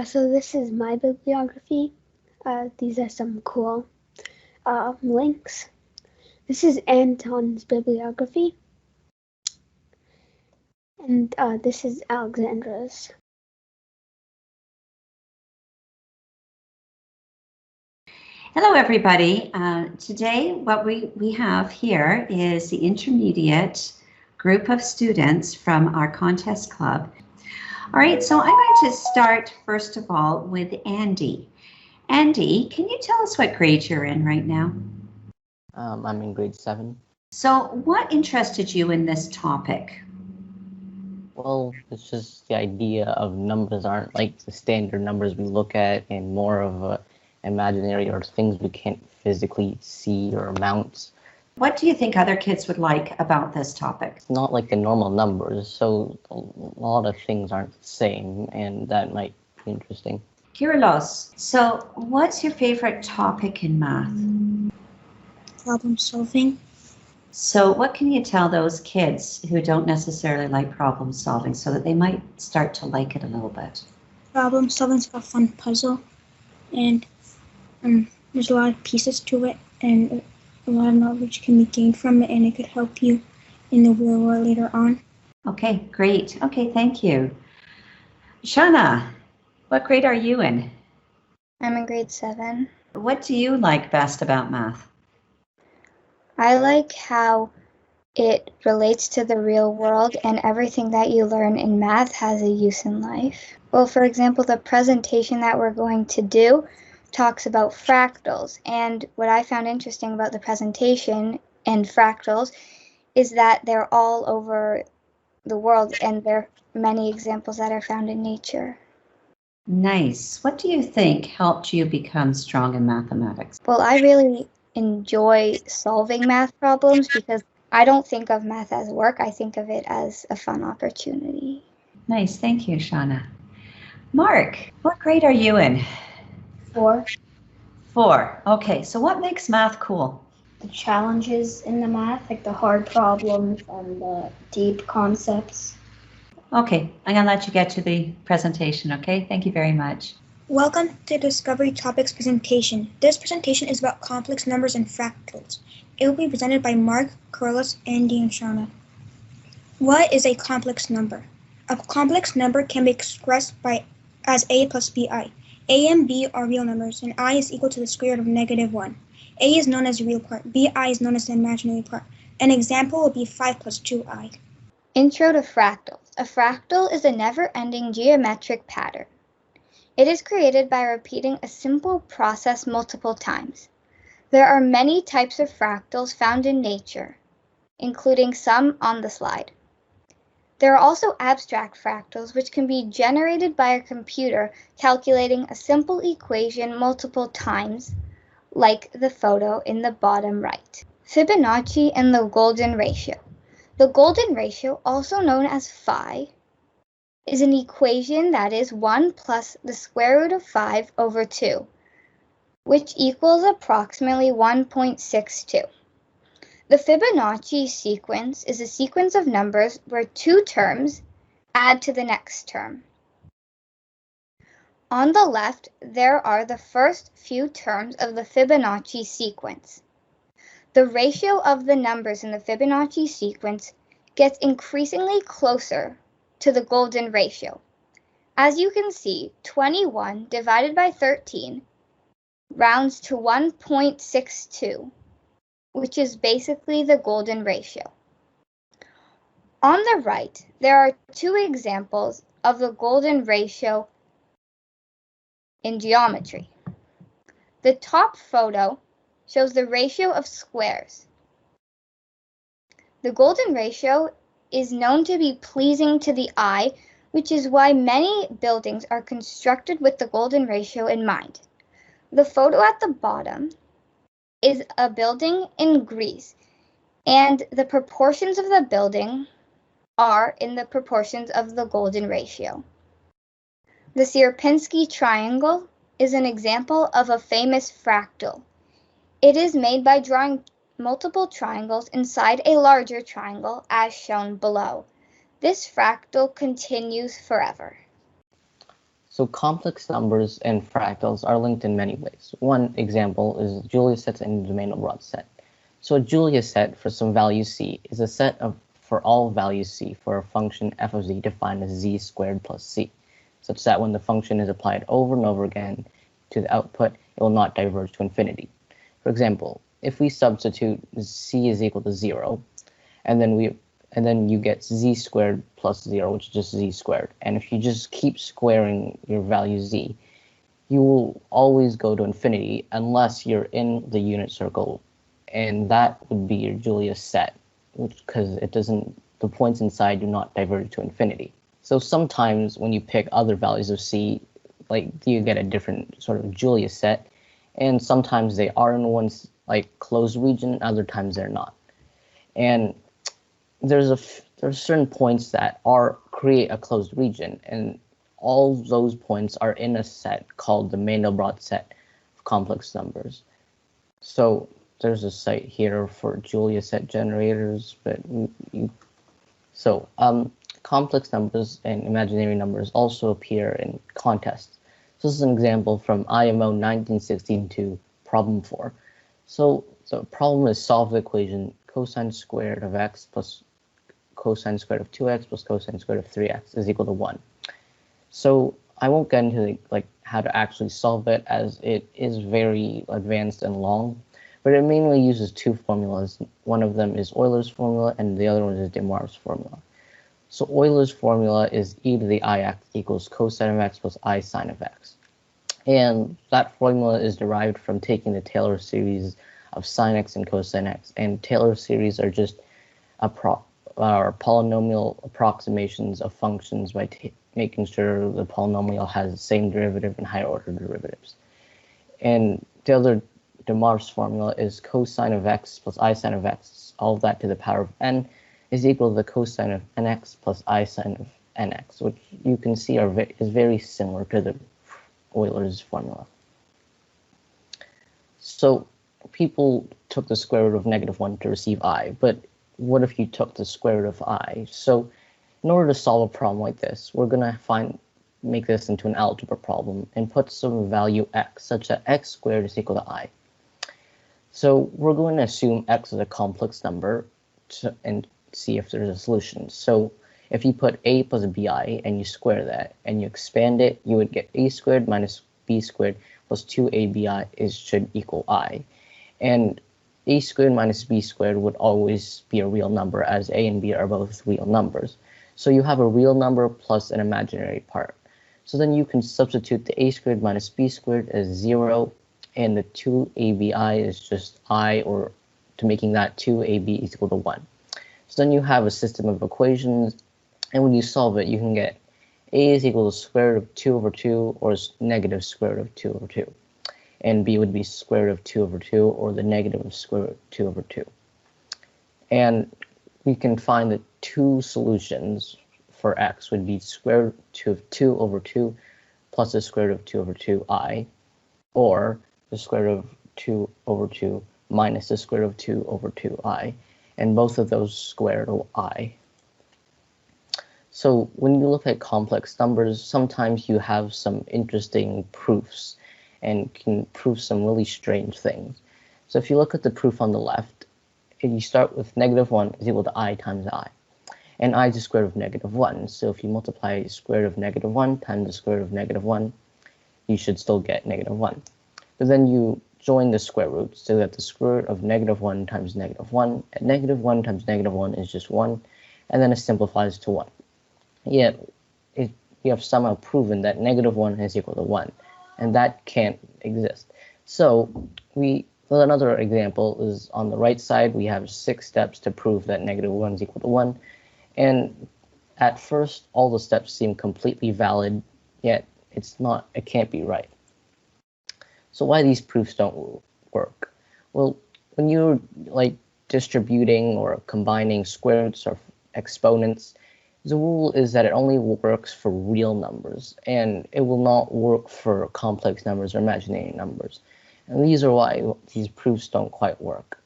L: So this is my bibliography. These are some cool links. This is Anton's bibliography. And this is Alexandra's.
A: Hello, everybody. Today, what we have here is the intermediate group of students from our contest club. All right, so I'm going to start, first of all, with Andy. Andy, can you tell us what grade you're in right now?
M: I'm in grade 7.
A: So what interested you in this topic?
M: Well, it's just the idea of numbers aren't like the standard numbers we look at, and more of a imaginary or things we can't physically see or mount.
A: What do you think other kids would like about this topic?
M: It's not like the normal numbers, so a lot of things aren't the same, and that might be interesting.
A: Kyrillos, so what's your favorite topic in math?
F: Problem solving.
A: So what can you tell those kids who don't necessarily like problem solving so that they might start to like it a little bit?
F: Problem solving's a fun puzzle, and there's a lot of pieces to it, and a lot of knowledge can be gained from it, and it could help you in the real world later on.
A: Okay, great. Okay, thank you. Shauna, what grade are you in?
B: I'm in grade 7.
A: What do you like best about math?
B: I like how it relates to the real world, and everything that you learn in math has a use in life. Well, for example, the presentation that we're going to do talks about fractals, and what I found interesting about the presentation and fractals is that they're all over the world, and there are many examples that are found in nature.
A: Nice. What do you think helped you become strong in mathematics?
B: Well, I really enjoy solving math problems because I don't think of math as work. I think of it as a fun opportunity.
A: Nice. Thank you, Shauna. Mark, what grade are you in?
N: 4.
A: 4. Okay, so what makes math cool?
N: The challenges in the math, like the hard problems and the deep concepts.
A: Okay, I'm going to let you get to the presentation, okay? Thank you very much.
F: Welcome to Discovery Topics presentation. This presentation is about complex numbers and fractals. It will be presented by Mark, Kyrillos, Andy, and Shauna. What is a complex number? A complex number can be expressed as a plus bi. A and b are real numbers, and I is equal to the square root of -1. A is known as the real part. Bi is known as the imaginary part. An example would be 5 plus 2i.
B: Intro to fractals. A fractal is a never-ending geometric pattern. It is created by repeating a simple process multiple times. There are many types of fractals found in nature, including some on the slide. There are also abstract fractals, which can be generated by a computer calculating a simple equation multiple times, like the photo in the bottom right. Fibonacci and the golden ratio. The golden ratio, also known as phi, is an equation that is 1 plus the square root of 5 over 2.
O: which equals approximately 1.62. The Fibonacci sequence is a sequence of numbers where two terms add to the next term. On the left, there are the first few terms of the Fibonacci sequence. The ratio of the numbers in the Fibonacci sequence gets increasingly closer to the golden ratio. As you can see, 21 divided by 13 rounds to 1.62, which is basically the golden ratio. On the right, there are two examples of the golden ratio in geometry. The top photo shows the ratio of squares. The golden ratio is known to be pleasing to the eye, which is why many buildings are constructed with the golden ratio in mind. The photo at the bottom is a building in Greece, and the proportions of the building are in the proportions of the golden ratio. The Sierpinski triangle is an example of a famous fractal. It is made by drawing multiple triangles inside a larger triangle, as shown below. This fractal continues forever.
M: So complex numbers and fractals are linked in many ways. One example is Julia sets and the Mandelbrot set. So a Julia set for some value c is a set for all values c for a function f of z defined as z squared plus c, such that when the function is applied over and over again to the output, it will not diverge to infinity. For example, if we substitute c is equal to 0, and then you get z squared plus 0, which is just z squared. And if you just keep squaring your value z, you will always go to infinity unless you're in the unit circle, and that would be your Julia set, because the points inside do not diverge to infinity. So sometimes when you pick other values of c, like you get a different sort of Julia set, and sometimes they are in one closed region, other times they're not. And there's certain points that create a closed region, and all those points are in a set called the Mandelbrot set of complex numbers. So there's a site here for Julia set generators, but complex numbers and imaginary numbers also appear in contests. So this is an example from IMO 1962, problem 4. So the problem is solve the equation cosine squared of x plus cosine squared of 2x plus cosine squared of 3x is equal to 1. So I won't get into how to actually solve it, as it is very advanced and long, but it mainly uses two formulas. One of them is Euler's formula, and the other one is De Moivre's formula. So Euler's formula is e to the ix equals cosine of x plus I sine of x. And that formula is derived from taking the Taylor series of sine x and cosine x. And Taylor series are just polynomial approximations of functions by making sure the polynomial has the same derivative and higher order derivatives. And the other De Moivre's formula is cosine of x plus I sine of x, all of that to the power of n, is equal to the cosine of nx plus I sine of nx, which you can see is very similar to the Euler's formula. So people took the square root of -1 to receive I, but what if you took the square root of I? So in order to solve a problem like this, we're going to make this into an algebra problem and put some value x, such that x squared is equal to I. So we're going to assume x is a complex number and see if there's a solution. So if you put a plus bi and you square that and you expand it, you would get a squared minus b squared plus 2abi should equal I. And a squared minus b squared would always be a real number, as a and b are both real numbers. So you have a real number plus an imaginary part. So then you can substitute the a squared minus b squared as 0, and the 2abi is just I, or to making that 2ab is equal to 1. So then you have a system of equations, and when you solve it, you can get a is equal to square root of 2 over 2, or negative square root of 2 over 2. And b would be square root of 2 over 2, or the negative of square root of 2 over 2. And we can find the two solutions for x would be square root of 2 over 2 plus the square root of 2 over 2i, or the square root of 2 over 2 minus the square root of 2 over 2i, and both of those squared I. So when you look at complex numbers, sometimes you have some interesting proofs and can prove some really strange things. So if you look at the proof on the left, you start with -1 is equal to I times I. And I is the square root of -1. So if you multiply the square root of -1 times the square root of -1, you should still get -1. But then you join the square roots so that the square root of -1 times -1, and -1 times -1 is just 1, and then it simplifies to 1. Yet, you have somehow proven that -1 is equal to 1, and that can't exist. So another example is on the right side, we have 6 steps to prove that -1 is equal to 1. And at first, all the steps seem completely valid, yet it can't be right. So why these proofs don't work? Well, when you're like distributing or combining square roots or exponents, the rule is that it only works for real numbers, and it will not work for complex numbers or imaginary numbers. And these are why these proofs don't quite work.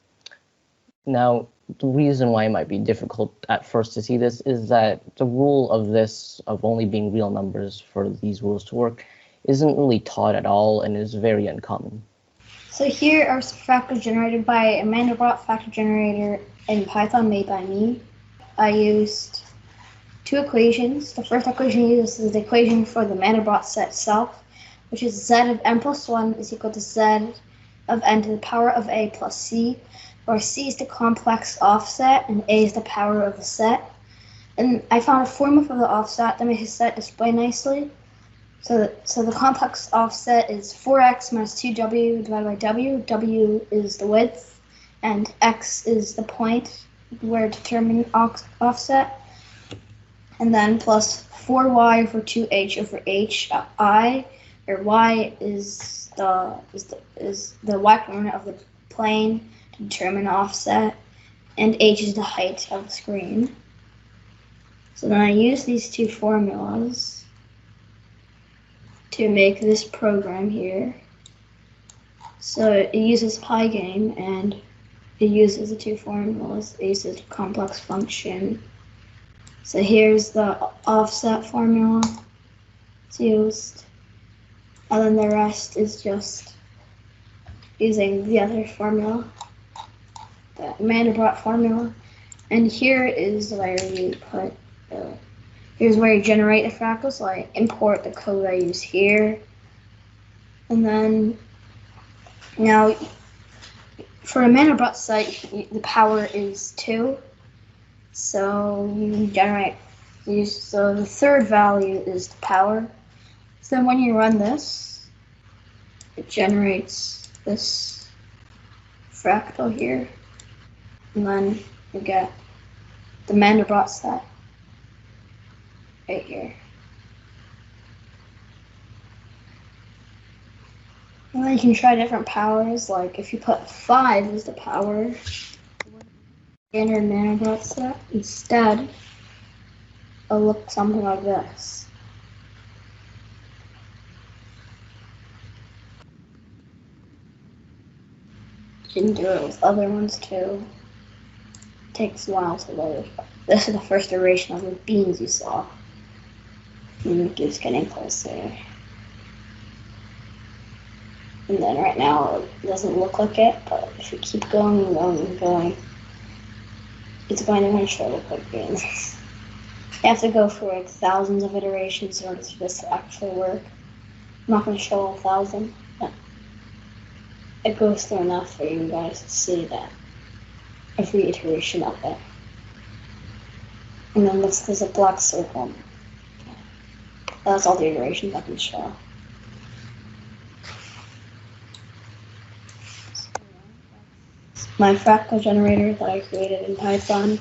M: Now, the reason why it might be difficult at first to see this is that the rule of only being real numbers for these rules to work isn't really taught at all and is very uncommon.
N: So here are some fractals generated by a Mandelbrot factor generator in Python made by me. I used 2 equations. The first equation used is the equation for the Mandelbrot set itself, which is z of n plus 1 is equal to z of n to the power of a plus c, where c is the complex offset and a is the power of the set. And I found a formula for the offset that makes the set display nicely. So the complex offset is 4x minus 2w divided by w. W is the width, and x is the point where determining offset. And then plus 4y over 2h over h I, where y is the y coordinate of the plane to determine offset, and h is the height of the screen. So then I use these 2 formulas to make this program here. So it uses Pygame, and it uses the 2 formulas. It uses a complex function. So here's the offset formula it's used, and then the rest is just using the other formula, the Mandelbrot formula. And here is where you put here's where you generate the fractal. So I import the code I use here. And then now for a Mandelbrot set, the power is 2. So you generate so the third value is the power. So then when you run this, it generates this fractal here. And then you get the Mandelbrot set right here. And then you can try different powers, like if you put 5 as the power, standard Mandelbrot set, instead it'll look something like this. You can do it with other ones too. It takes a while to load. This is the first iteration of the beans you saw. And it keeps getting closer. And then right now it doesn't look like it, but if you keep going and going and going, it's going to eventually look like beans. You have to go through like thousands of iterations in order for this to actually work. I'm not going to show 1,000, but it goes through enough for you guys to see that every iteration of it. And then there's a black circle. That's all the iterations I can show. My fractal generator that I created in Python.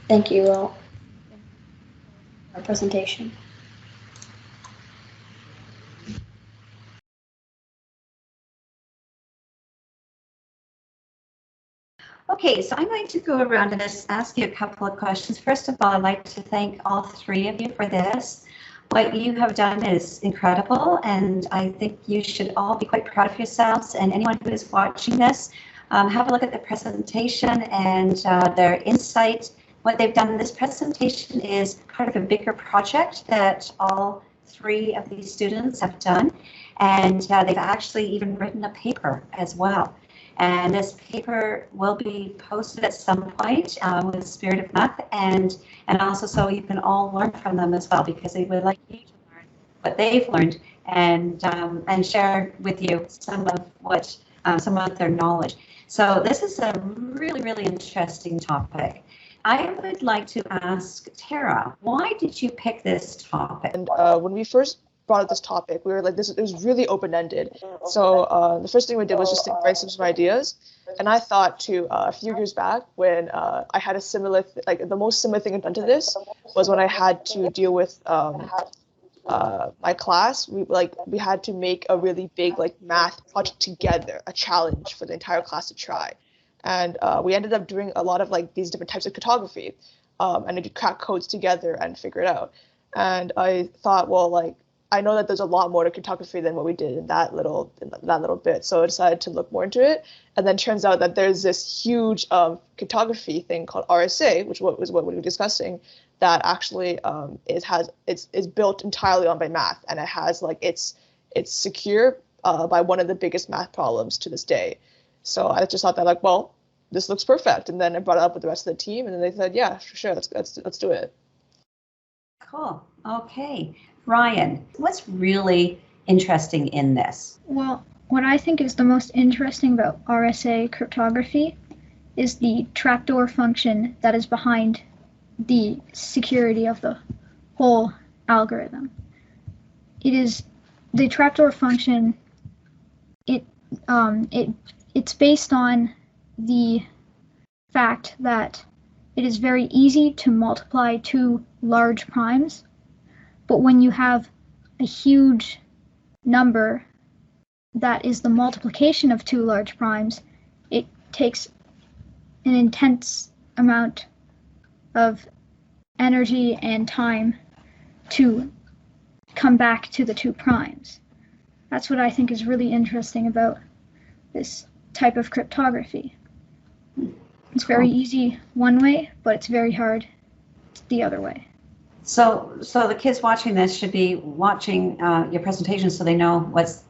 N: Thank you all for our presentation.
A: Okay, so I'm going to go around and just ask you a couple of questions. First of all, I'd like to thank all 3 of you for this. What you have done is incredible, and I think you should all be quite proud of yourselves. And anyone who is watching this, have a look at the presentation and their insight. What they've done in this presentation is part of a bigger project that all 3 of these students have done, and they've actually even written a paper as well. And this paper will be posted at some point with Spirit of Math, and also so you can all learn from them as well, because they would like you to learn what they've learned and share with you some of their knowledge. So this is a really, really interesting topic. I would like to ask Tara, why did you pick this topic?
P: And when we first brought up this topic, we were like, it was really open-ended. So the first thing we did was just write some ideas. And I thought to a few years back when I had a similar, the most similar thing I've done to this was when I had to deal with my class. We had to make a really big math project together, a challenge for the entire class to try. And we ended up doing a lot of these different types of cartography, and to crack codes together and figure it out. And I thought, well, I know that there's a lot more to cartography than what we did in that little bit. So I decided to look more into it. And then turns out that there's this huge cartography thing called RSA, which was what we were discussing, that actually is built entirely on by math, and it has it's secure by one of the biggest math problems to this day. So I just thought that well, this looks perfect. And then I brought it up with the rest of the team, and then they said, yeah, sure, let's do it.
A: Cool. Okay. Ryan, what's really interesting in this?
Q: Well, what I think is the most interesting about RSA cryptography is the trapdoor function that is behind the security of the whole algorithm. It is the trapdoor function. It's based on the fact that it is very easy to multiply 2 large primes, but when you have a huge number that is the multiplication of 2 large primes, it takes an intense amount of energy and time to come back to the 2 primes. That's what I think is really interesting about this type of cryptography. It's very easy one way, but it's very hard the other way.
A: So the kids watching this should be watching your presentation so they know what's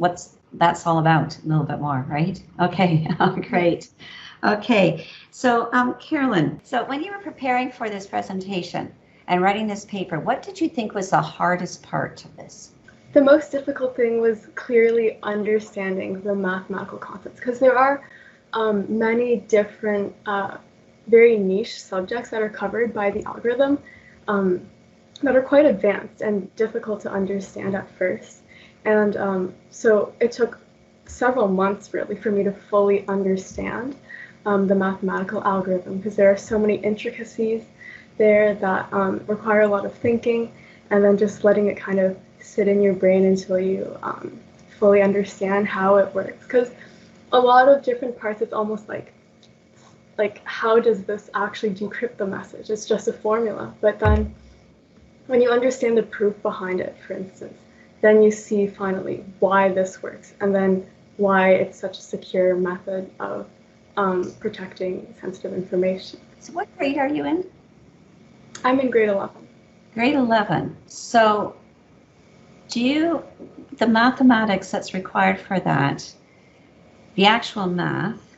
A: that's all about a little bit more, right? Okay, great. Okay, so Carolyn, so when you were preparing for this presentation and writing this paper, what did you think was the hardest part of this?
R: The most difficult thing was clearly understanding the mathematical concepts, because there are many different, very niche subjects that are covered by the algorithm that are quite advanced and difficult to understand at first. And so it took several months really for me to fully understand the mathematical algorithm, because there are so many intricacies there that require a lot of thinking, and then just letting it kind of sit in your brain until you fully understand how it works. Because a lot of different parts, it's almost like how does this actually decrypt the message? It's just a formula. But then when you understand the proof behind it, for instance, then you see finally why this works, and then why it's such a secure method of protecting sensitive information.
A: So what grade are you in?
R: I'm in grade 11.
A: Grade 11. So the mathematics that's required for that, the actual math,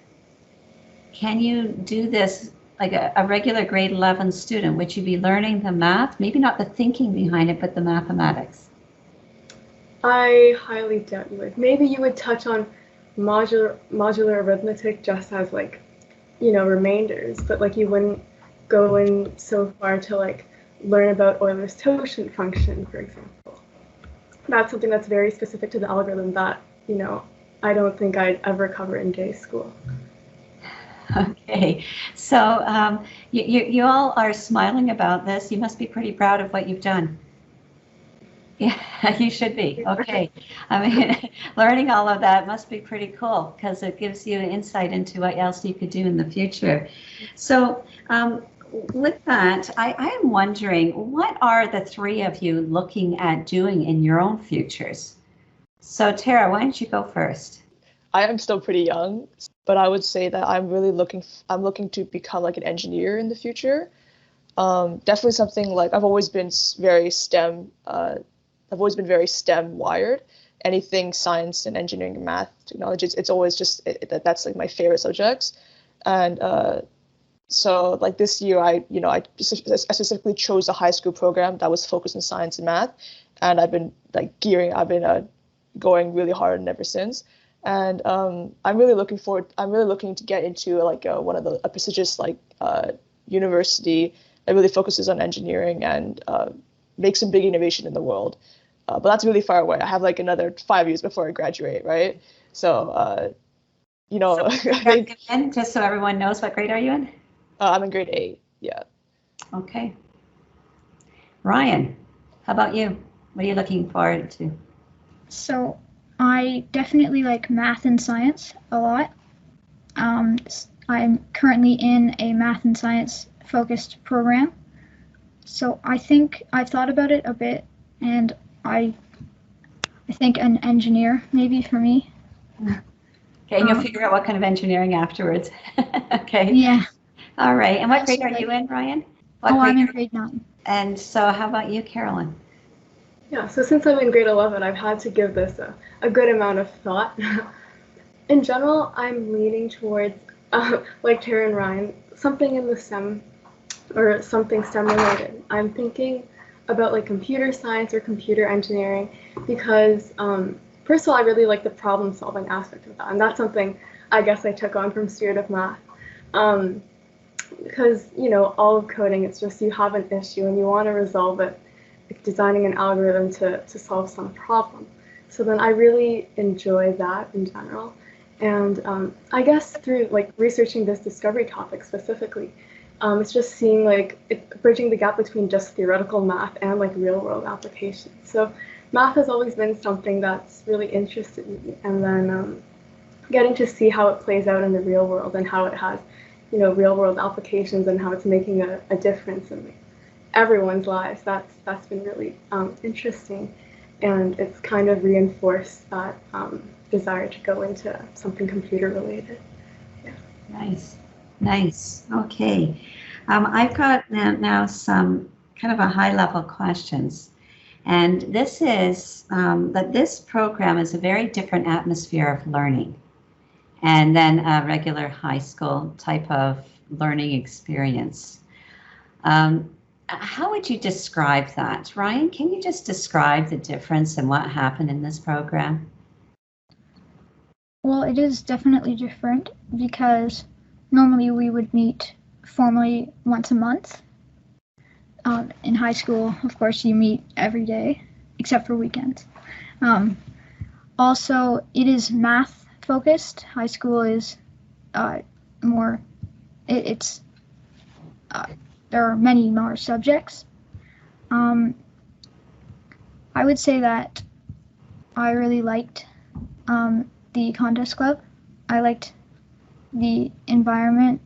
A: can you do this like a regular grade 11 student? Would you be learning the math? Maybe not the thinking behind it, but the mathematics.
R: I highly doubt you would. Maybe you would touch on modular arithmetic just as remainders, but you wouldn't go in so far to learn about Euler's totient function, for example. That's something that's very specific to the algorithm that, I don't think I'd ever cover in day school.
A: Okay, so you all are smiling about this. You must be pretty proud of what you've done. Yeah, you should be. Okay. I mean, learning all of that must be pretty cool, because it gives you insight into what else you could do in the future. So with that, I am wondering, what are the three of you looking at doing in your own futures? So Tara, why don't you go first?
P: I am still pretty young, but I would say that I'm looking to become like an engineer in the future. Definitely something like I've always been very STEM. I've always been very STEM wired. Anything science and engineering and math, technology, it's always just that's like my favorite subjects. And so like this year, I specifically chose a high school program that was focused on science and math, and I've been going really hard and ever since. And I'm really looking to get into like a prestigious university that really focuses on engineering and make some big innovation in the world. But that's really far away. I have like another 5 years before I graduate, right? So,
A: I think. And just so everyone knows, what grade are you in?
P: I'm in grade 8. Yeah.
A: Okay. Ryan, how about you? What are you looking forward to?
Q: So I definitely like math and science a lot. I'm currently in a math and science focused program. So I think I've thought about it a bit, and I think an engineer maybe for me.
A: Okay, and you'll figure out what kind of engineering afterwards. Okay.
Q: Yeah.
A: All right. And what grade are you in, Ryan?
Q: I'm in grade 9.
A: And so how about you, Carolyn?
R: Yeah, so since I'm in grade 11, I've had to give this a good amount of thought. In general, I'm leaning towards, like Tara and Ryan, something in the STEM or something STEM related. I'm thinking about like computer science or computer engineering because first of all, I really like the problem solving aspect of that, and that's something I guess I took on from Spirit of Math. Because all of coding, it's just you have an issue and you want to resolve it, like designing an algorithm to solve some problem. So then I really enjoy that in general. And I guess through like researching this discovery topic specifically, it's just seeing bridging the gap between just theoretical math and like real world applications. So math has always been something that's really interested me, and then getting to see how it plays out in the real world and how it has, real world applications and how it's making a difference in everyone's lives. That's been really interesting, and it's kind of reinforced that desire to go into something computer related. Yeah.
A: Nice. Okay. I've got now some kind of a high level questions. And this is that this program is a very different atmosphere of learning and then a regular high school type of learning experience. How would you describe that? Ryan, can you just describe the difference and what happened in this program?
Q: Well, it is definitely different because normally we would meet formally once a month. In high school, of course, you meet every day, except for weekends. Also, it is math focused. High school is more, there are many more subjects. I would say that I really liked the contest club. I liked the environment.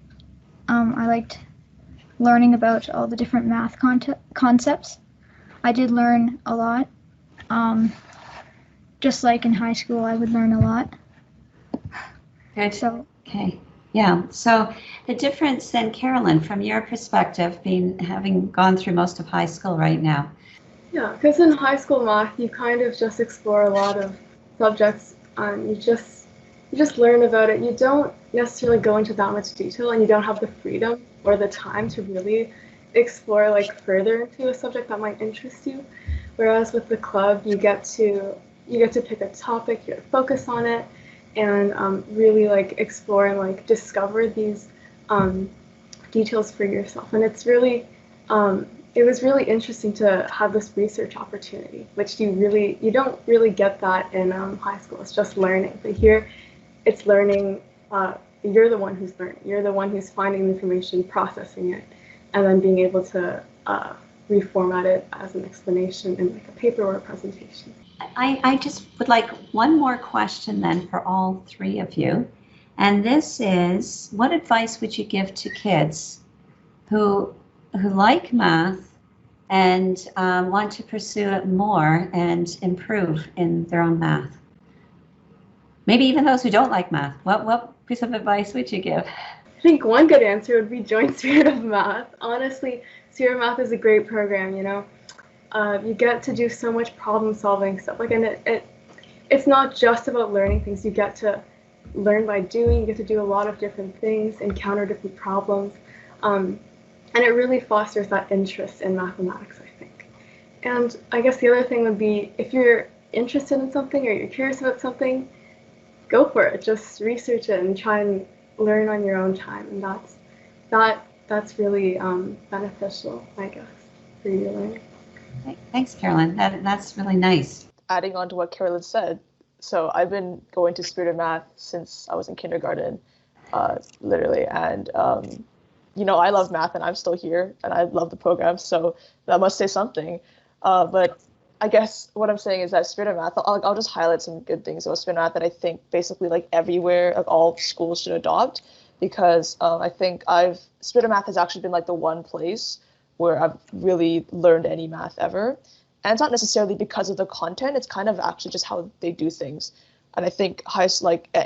Q: I liked learning about all the different math concepts. I did learn a lot. Just like in high school, I would learn a lot.
A: Good. Okay. Yeah. So the difference then, Carolyn, from your perspective, having gone through most of high school right now.
R: Yeah, because in high school math, you kind of just explore a lot of subjects. You just learn about it. You don't necessarily go into that much detail, and you don't have the freedom or the time to really explore further into a subject that might interest you. Whereas with the club, you get to pick a topic, you focus on it, and really explore and discover these details for yourself. And it's really it was really interesting to have this research opportunity, which you don't really get that in high school. It's just learning, but here it's learning. You're the one who's learning. You're the one who's finding the information, processing it, and then being able to reformat it as an explanation in a paper or a presentation.
A: I just would like one more question then for all three of you. And this is, what advice would you give to kids who like math and want to pursue it more and improve in their own math. Maybe even those who don't like math. What piece of advice would you give?
R: I think one good answer would be join Spirit of Math. Honestly, Spirit of Math is a great program, you know. You get to do so much problem solving stuff. Like, and it's not just about learning things. You get to learn by doing. You get to do a lot of different things, encounter different problems. And it really fosters that interest in mathematics, I think. And I guess the other thing would be, if you're interested in something or you're curious about something, go for it. Just research it and try and learn on your own time. And that's really beneficial, I guess, for you to learn.
A: Thanks, Carolyn. That's really nice.
P: Adding on to what Carolyn said, so I've been going to Spirit of Math since I was in kindergarten, literally, and you know, I love math and I'm still here and I love the program, so that must say something. But I guess what I'm saying is that Spirit of Math, I'll just highlight some good things about Spirit of Math that I think basically like everywhere, like all schools should adopt, because I think Spirit of Math has actually been like the one place where I've really learned any math ever. And it's not necessarily because of the content, it's kind of actually just how they do things. And I think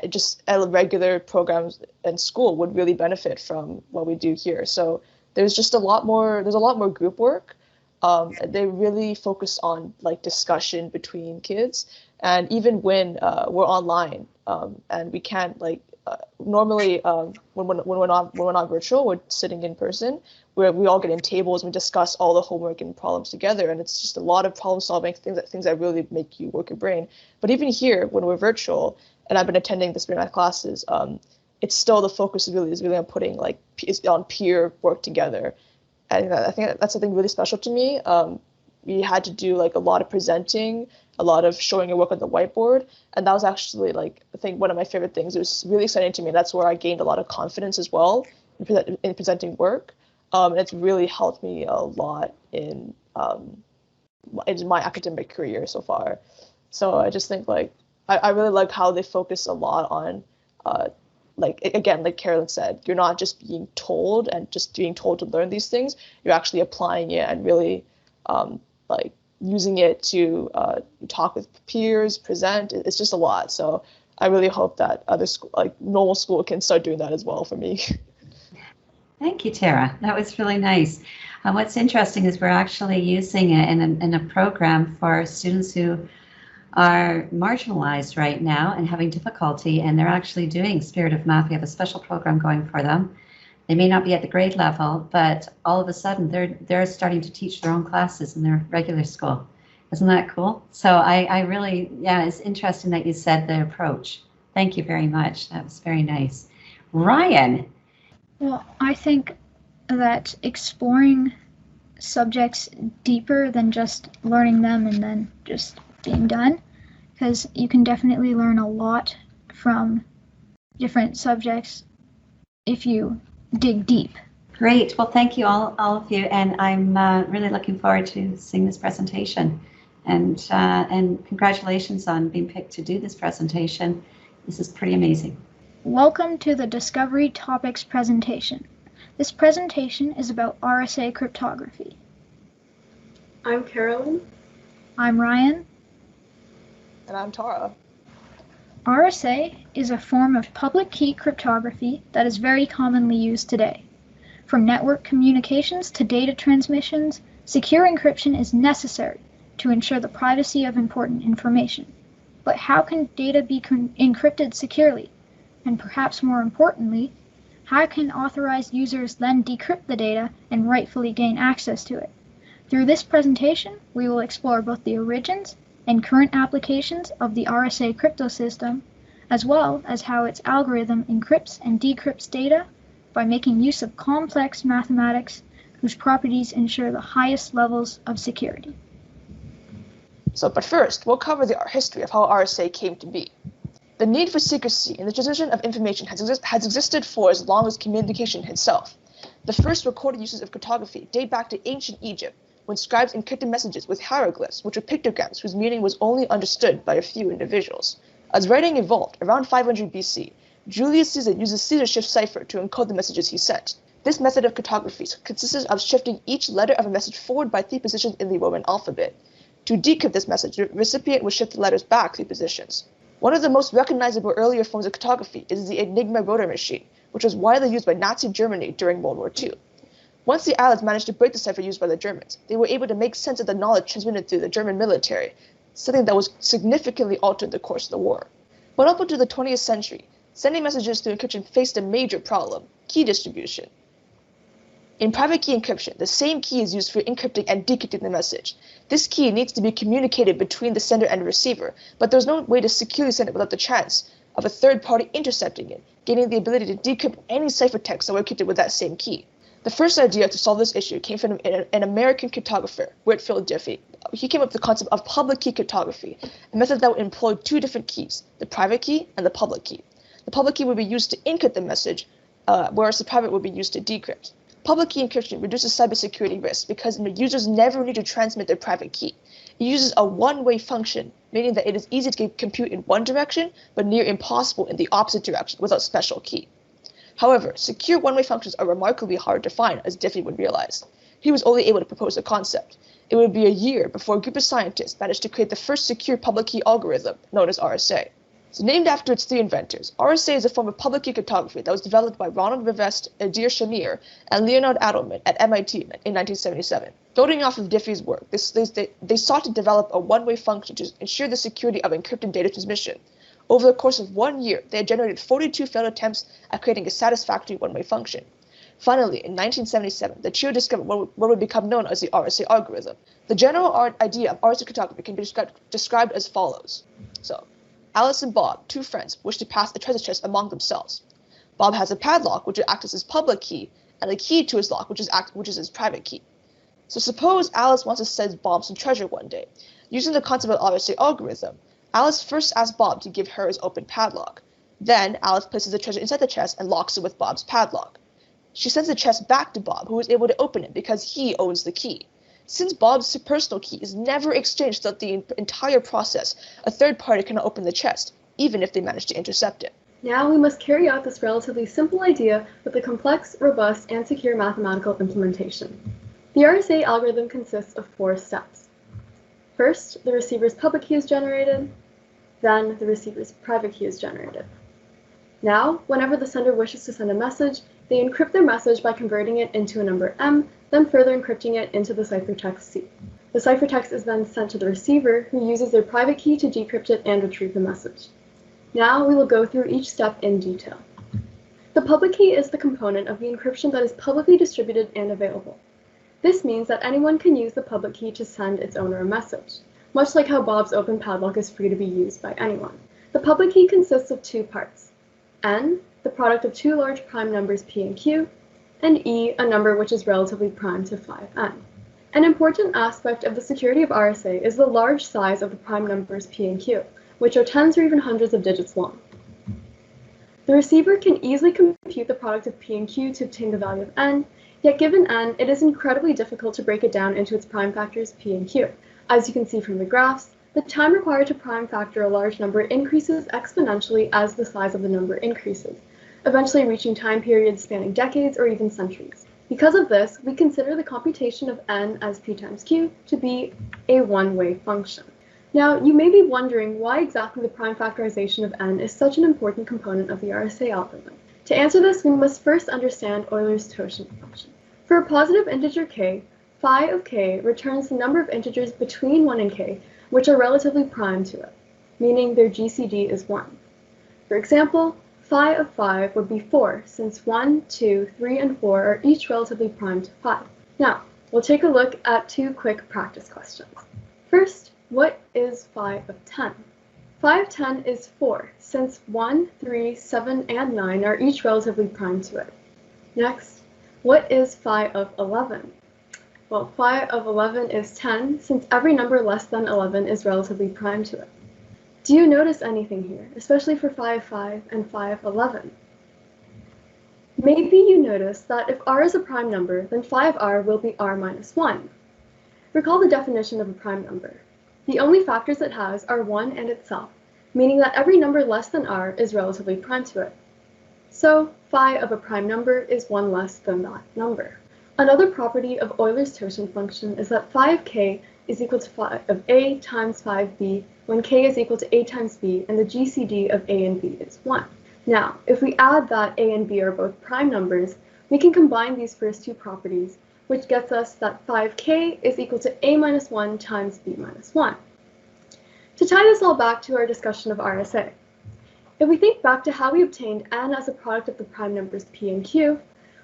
P: just regular programs in school would really benefit from what we do here. So there's a lot more group work. They really focus on like discussion between kids. And even when we're online and we can't normally when we're not virtual, we're sitting in person, where we all get in tables and we discuss all the homework and problems together, and it's just a lot of problem solving, things that really make you work your brain. But even here, when we're virtual, and I've been attending the Spirit Math classes, it's still the focus is really on putting on peer work together, and I think that's something really special to me. We had to do like a lot of presenting, a lot of showing your work on the whiteboard, and that was actually I think one of my favorite things. It was really exciting to me. That's where I gained a lot of confidence as well in presenting work. And it's really helped me a lot in my academic career so far. So I just think I really like how they focus a lot on again, like Carolyn said, you're not just being told to learn these things. You're actually applying it and really using it to talk with peers, present. It's just a lot. So I really hope that other normal school can start doing that as well for me.
A: Thank you, Tara. That was really nice. What's interesting is we're actually using it in a program for students who are marginalized right now and having difficulty, and they're actually doing Spirit of Math. We have a special program going for them. They may not be at the grade level, but all of a sudden they're starting to teach their own classes in their regular school. Isn't that cool? So I really, it's interesting that you said the approach. Thank you very much. That was very nice. Ryan.
Q: Well, I think that exploring subjects deeper than just learning them and then just being done, because you can definitely learn a lot from different subjects if you dig deep.
A: Great. Well, thank you all of you, and I'm really looking forward to seeing this presentation. And congratulations on being picked to do this presentation. This is pretty amazing.
Q: Welcome to the Discovery Topics presentation. This presentation is about RSA cryptography.
R: I'm Carolyn.
Q: I'm Ryan.
P: And I'm Tara.
Q: RSA is a form of public key cryptography that is very commonly used today. From network communications to data transmissions, secure encryption is necessary to ensure the privacy of important information. But how can data be encrypted securely? And perhaps more importantly, how can authorized users then decrypt the data and rightfully gain access to it? Through this presentation, we will explore both the origins and current applications of the RSA crypto system, as well as how its algorithm encrypts and decrypts data by making use of complex mathematics whose properties ensure the highest levels of security.
P: But first, we'll cover the history of how RSA came to be. The need for secrecy in the transmission of information has existed for as long as communication itself. The first recorded uses of cryptography date back to ancient Egypt, when scribes encrypted messages with hieroglyphs, which were pictograms whose meaning was only understood by a few individuals. As writing evolved, around 500 BC, Julius Caesar used the Caesar shift cipher to encode the messages he sent. This method of cartography consists of shifting each letter of a message forward by 3 positions in the Roman alphabet. To decrypt this message, the recipient would shift the letters back 3 positions. One of the most recognizable earlier forms of cartography is the Enigma rotor machine, which was widely used by Nazi Germany during World War II. Once the Allies managed to break the cipher used by the Germans, they were able to make sense of the knowledge transmitted through the German military, something that was significantly altered the course of the war. But up until the 20th century, sending messages through encryption faced a major problem: key distribution. In private key encryption, the same key is used for encrypting and decrypting the message. This key needs to be communicated between the sender and the receiver, but there's no way to securely send it without the chance of a third party intercepting it, gaining the ability to decrypt any ciphertext that were encrypted with that same key. The first idea to solve this issue came from an American cryptographer, Whitfield Diffie. He came up with the concept of public key cryptography, a method that would employ 2 different keys, the private key and the public key. The public key would be used to encrypt the message, whereas the private would be used to decrypt. Public key encryption reduces cybersecurity risks because users never need to transmit their private key. It uses a one-way function, meaning that it is easy to compute in one direction, but near impossible in the opposite direction without special key. However, secure one-way functions are remarkably hard to find, as Diffie would realize. He was only able to propose the concept. It would be a year before a group of scientists managed to create the first secure public key algorithm, known as RSA. So named after its 3 inventors, RSA is a form of public key cryptography that was developed by Ronald Rivest, Adair Shamir, and Leonard Adleman at MIT in 1977. Building off of Diffie's work, they sought to develop a one-way function to ensure the security of encrypted data transmission. Over the course of 1 year, they had generated 42 failed attempts at creating a satisfactory one-way function. Finally, in 1977, the trio discovered what would become known as the RSA algorithm. The general idea of RSA cryptography can be described as follows. So, Alice and Bob, 2 friends, wish to pass a treasure chest among themselves. Bob has a padlock, which would act as his public key, and a key to his lock, which is his private key. So suppose Alice wants to send Bob some treasure one day. Using the concept of RSA algorithm, Alice first asks Bob to give her his open padlock. Then Alice places the treasure inside the chest and locks it with Bob's padlock. She sends the chest back to Bob, who is able to open it because he owns the key. Since Bob's personal key is never exchanged throughout the entire process, a third party cannot open the chest, even if they manage to intercept it.
R: Now we must carry out this relatively simple idea with a complex, robust, and secure mathematical implementation. The RSA algorithm consists of 4 steps. First, the receiver's public key is generated. Then the receiver's private key is generated. Now, whenever the sender wishes to send a message, they encrypt their message by converting it into a number M, then further encrypting it into the ciphertext C. The ciphertext is then sent to the receiver, who uses their private key to decrypt it and retrieve the message. Now we will go through each step in detail. The public key is the component of the encryption that is publicly distributed and available. This means that anyone can use the public key to send its owner a message, much like how Bob's open padlock is free to be used by anyone. The public key consists of 2 parts: N, the product of 2 large prime numbers P and Q, and E, a number which is relatively prime to 5n. An important aspect of the security of RSA is the large size of the prime numbers P and Q, which are tens or even hundreds of digits long. The receiver can easily compute the product of P and Q to obtain the value of n, yet given n, it is incredibly difficult to break it down into its prime factors P and Q. As you can see from the graphs, the time required to prime factor a large number increases exponentially as the size of the number increases, eventually reaching time periods spanning decades or even centuries. Because of this, we consider the computation of n as P times Q to be a one-way function. Now, you may be wondering why exactly the prime factorization of n is such an important component of the RSA algorithm. To answer this, we must first understand Euler's totient function. For a positive integer k, phi of k returns the number of integers between 1 and k, which are relatively prime to it, meaning their GCD is 1. For example, phi of 5 would be 4, since 1, 2, 3, and 4 are each relatively prime to 5. Now, we'll take a look at 2 quick practice questions. First, what is phi of 10? Phi of 10 is 4, since 1, 3, 7, and 9 are each relatively prime to it. Next, what is phi of 11? Well, phi of 11 is 10, since every number less than 11 is relatively prime to it. Do you notice anything here, especially for phi of 5 and phi of 11? Maybe you notice that if r is a prime number, then phi of r will be r minus 1. Recall the definition of a prime number. The only factors it has are 1 and itself, meaning that every number less than r is relatively prime to it. So phi of a prime number is 1 less than that number. Another property of Euler's totient function is that phi of k is equal to phi of a times phi of b when k is equal to a times b and the GCD of a and b is 1. Now, if we add that a and b are both prime numbers, we can combine these first two properties, which gets us that phi of k is equal to a minus 1 times b minus 1. To tie this all back to our discussion of RSA, if we think back to how we obtained n as a product of the prime numbers p and q,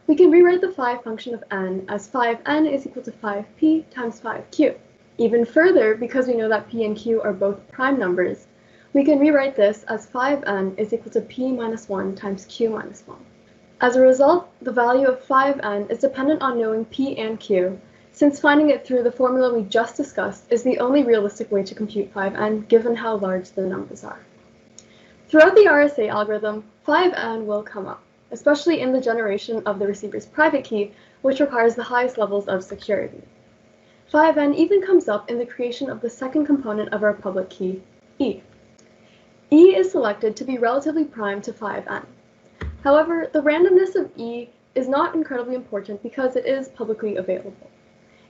R: we can rewrite the phi function of n as phi of n is equal to phi of p times phi of q. Even further, because we know that p and q are both prime numbers, we can rewrite this as phi of n is equal to p minus 1 times q minus 1. As a result, the value of phi of n is dependent on knowing p and q, since finding it through the formula we just discussed is the only realistic way to compute phi of n given how large the numbers are. Throughout the RSA algorithm, phi of n will come up, especially in the generation of the receiver's private key, which requires the highest levels of security. Phi of n even comes up in the creation of the second component of our public key, e. E is selected to be relatively prime to phi of n. However, the randomness of e is not incredibly important because it is publicly available.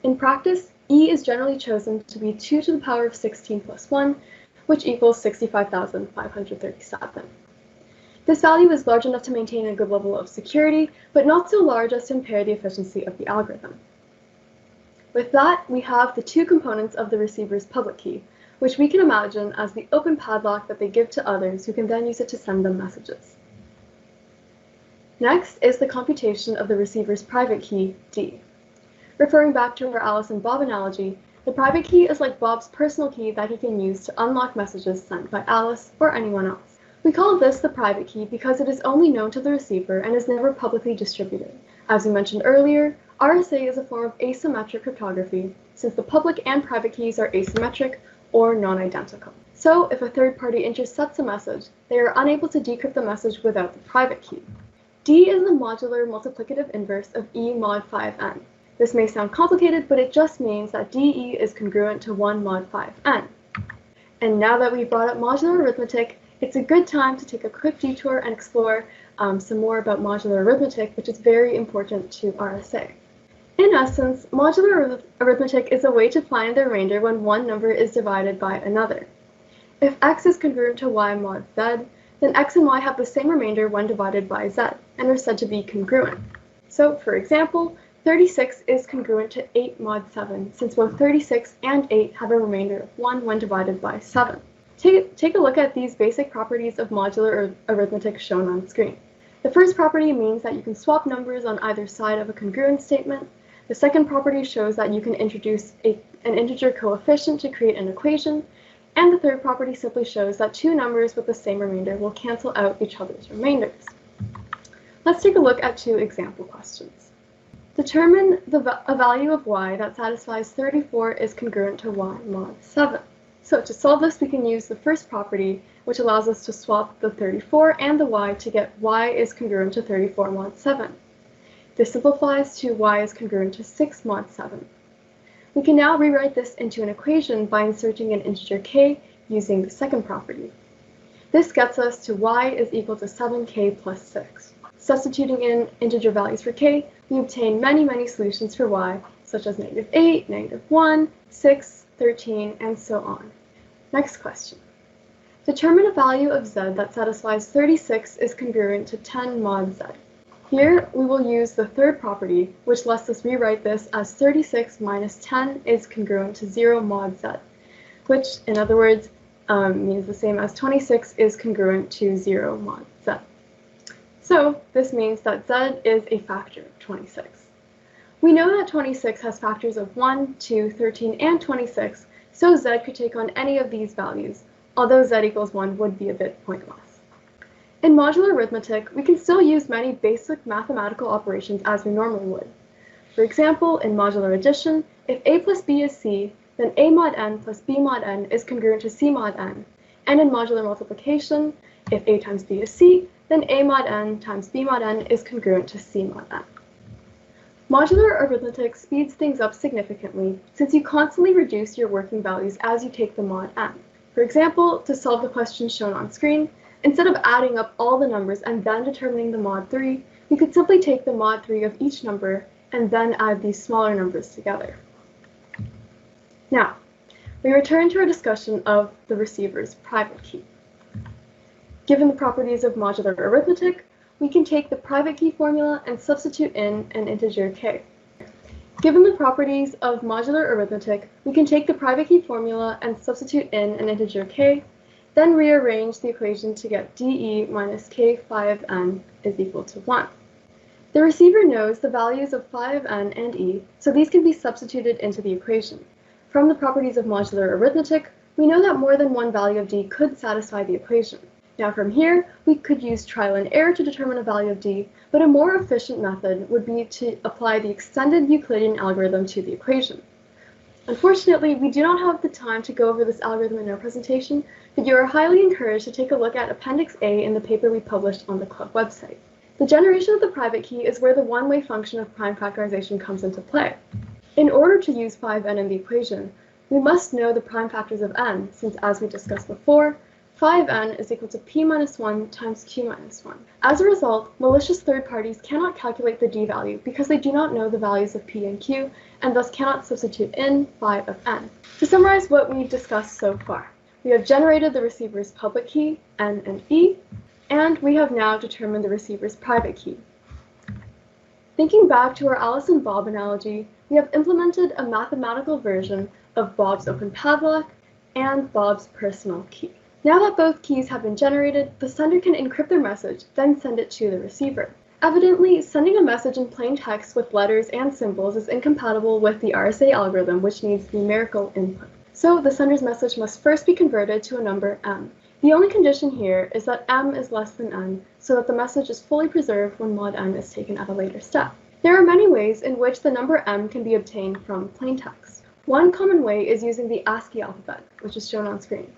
R: In practice, e is generally chosen to be 2 to the power of 16 plus 1, which equals 65,537. This value is large enough to maintain a good level of security, but not so large as to impair the efficiency of the algorithm. With that, we have the two components of the receiver's public key, which we can imagine as the open padlock that they give to others who can then use it to send them messages. Next is the computation of the receiver's private key, D. Referring back to our Alice and Bob analogy, the private key is like Bob's personal key that he can use to unlock messages sent by Alice or anyone else. We call this the private key because it is only known to the receiver and is never publicly distributed. As we mentioned earlier, RSA is a form of asymmetric cryptography, since the public and private keys are asymmetric or non-identical. So if a third party intercepts a message, they are unable to decrypt the message without the private key. D is the modular multiplicative inverse of E mod phi of n. This may sound complicated, but it just means that DE is congruent to 1 mod phi of n. And now that we've brought up modular arithmetic, it's a good time to take a quick detour and explore some more about modular arithmetic, which is very important to RSA. In essence, modular arithmetic is a way to find the remainder when one number is divided by another. If x is congruent to y mod z, then x and y have the same remainder when divided by z, and are said to be congruent. So, for example, 36 is congruent to 8 mod 7, since both 36 and 8 have a remainder of 1 when divided by 7. Take a look at these basic properties of modular arithmetic shown on screen. The first property means that you can swap numbers on either side of a congruence statement. The second property shows that you can introduce an integer coefficient to create an equation. And the third property simply shows that two numbers with the same remainder will cancel out each other's remainders. Let's take a look at two example questions. Determine a value of y that satisfies 34 is congruent to y mod 7. So to solve this, we can use the first property, which allows us to swap the 34 and the y to get y is congruent to 34 mod 7. This simplifies to y is congruent to 6 mod 7. We can now rewrite this into an equation by inserting an integer k using the second property. This gets us to y is equal to 7k plus 6. Substituting in integer values for k, we obtain many solutions for y, such as -8, -1, 6, 13, and so on. Next question. Determine a value of z that satisfies 36 is congruent to 10 mod z. Here, we will use the third property, which lets us rewrite this as 36 minus 10 is congruent to 0 mod z, which, in other words, means the same as 26 is congruent to 0 mod z. So, this means that z is a factor of 26. We know that 26 has factors of 1, 2, 13, and 26, so z could take on any of these values, although z equals 1 would be a bit pointless. In modular arithmetic, we can still use many basic mathematical operations as we normally would. For example, in modular addition, if a plus b is c, then a mod n plus b mod n is congruent to c mod n. And in modular multiplication, if a times b is c, then a mod n times b mod n is congruent to c mod n. Modular arithmetic speeds things up significantly since you constantly reduce your working values as you take the mod n. For example, to solve the question shown on screen, Instead of adding up all the numbers and then determining the mod 3, we could simply take the mod 3 of each number and then add these smaller numbers together. Now, we return to our discussion of the receiver's private key. Given the properties of modular arithmetic, we can take the private key formula and substitute in an integer k. Given the properties of modular arithmetic, we can take the private key formula and substitute in an integer k, then rearrange the equation to get DE minus K5N is equal to 1. The receiver knows the values of 5N and E, so these can be substituted into the equation. From the properties of modular arithmetic, we know that more than one value of D could satisfy the equation. Now from here, we could use trial and error to determine a value of D, but a more efficient method would be to apply the extended Euclidean algorithm to the equation. Unfortunately, we do not have the time to go over this algorithm in our presentation, but you are highly encouraged to take a look at Appendix A in the paper we published on the club website. The generation of the private key is where the one-way function of prime factorization comes into play. In order to use 5n in the equation, we must know the prime factors of n, since as we discussed before, 5n is equal to p minus 1 times q minus 1. As a result, malicious third parties cannot calculate the d value because they do not know the values of p and q, and thus cannot substitute in 5 of n. To summarize what we've discussed so far, we have generated the receiver's public key, n and e, and we have now determined the receiver's private key. Thinking back to our Alice and Bob analogy, we have implemented a mathematical version of Bob's open padlock and Bob's personal key. Now that both keys have been generated, the sender can encrypt their message, then send it to the receiver. Evidently, sending a message in plain text with letters and symbols is incompatible with the RSA algorithm, which needs numerical input. So the sender's message must first be converted to a number m. The only condition here is that m is less than n, so that the message is fully preserved when mod n is taken at a later step. There are many ways in which the number m can be obtained from plain text. One common way is using the ASCII alphabet, which is shown on screen.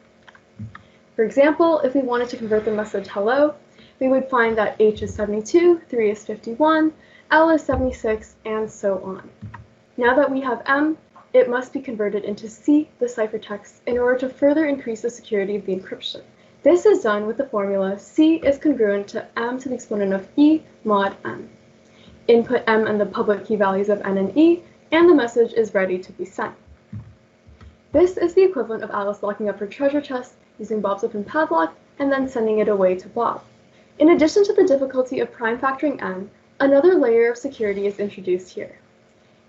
R: For example, if we wanted to convert the message hello, we would find that H is 72, 3 is 51, L is 76, and so on. Now that we have M, it must be converted into C, the ciphertext, in order to further increase the security of the encryption. This is done with the formula C is congruent to M to the exponent of E mod N. Input M and the public key values of N and E, and the message is ready to be sent. This is the equivalent of Alice locking up her treasure chest using Bob's open padlock and then sending it away to Bob. In addition to the difficulty of prime factoring n, another layer of security is introduced here.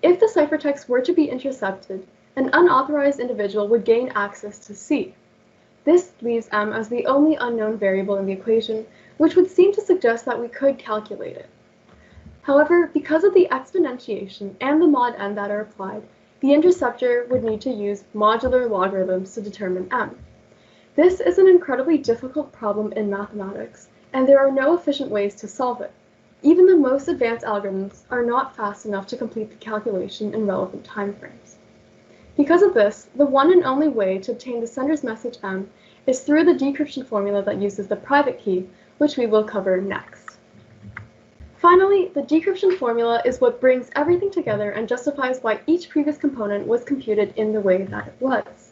R: If the ciphertext were to be intercepted, an unauthorized individual would gain access to C. This leaves m as the only unknown variable in the equation, which would seem to suggest that we could calculate it. However, because of the exponentiation and the mod n that are applied, the interceptor would need to use modular logarithms to determine m. This is an incredibly difficult problem in mathematics, and there are no efficient ways to solve it. Even the most advanced algorithms are not fast enough to complete the calculation in relevant timeframes. Because of this, the one and only way to obtain the sender's message m is through the decryption formula that uses the private key, which we will cover next. Finally, the decryption formula is what brings everything together and justifies why each previous component was computed in the way that it was.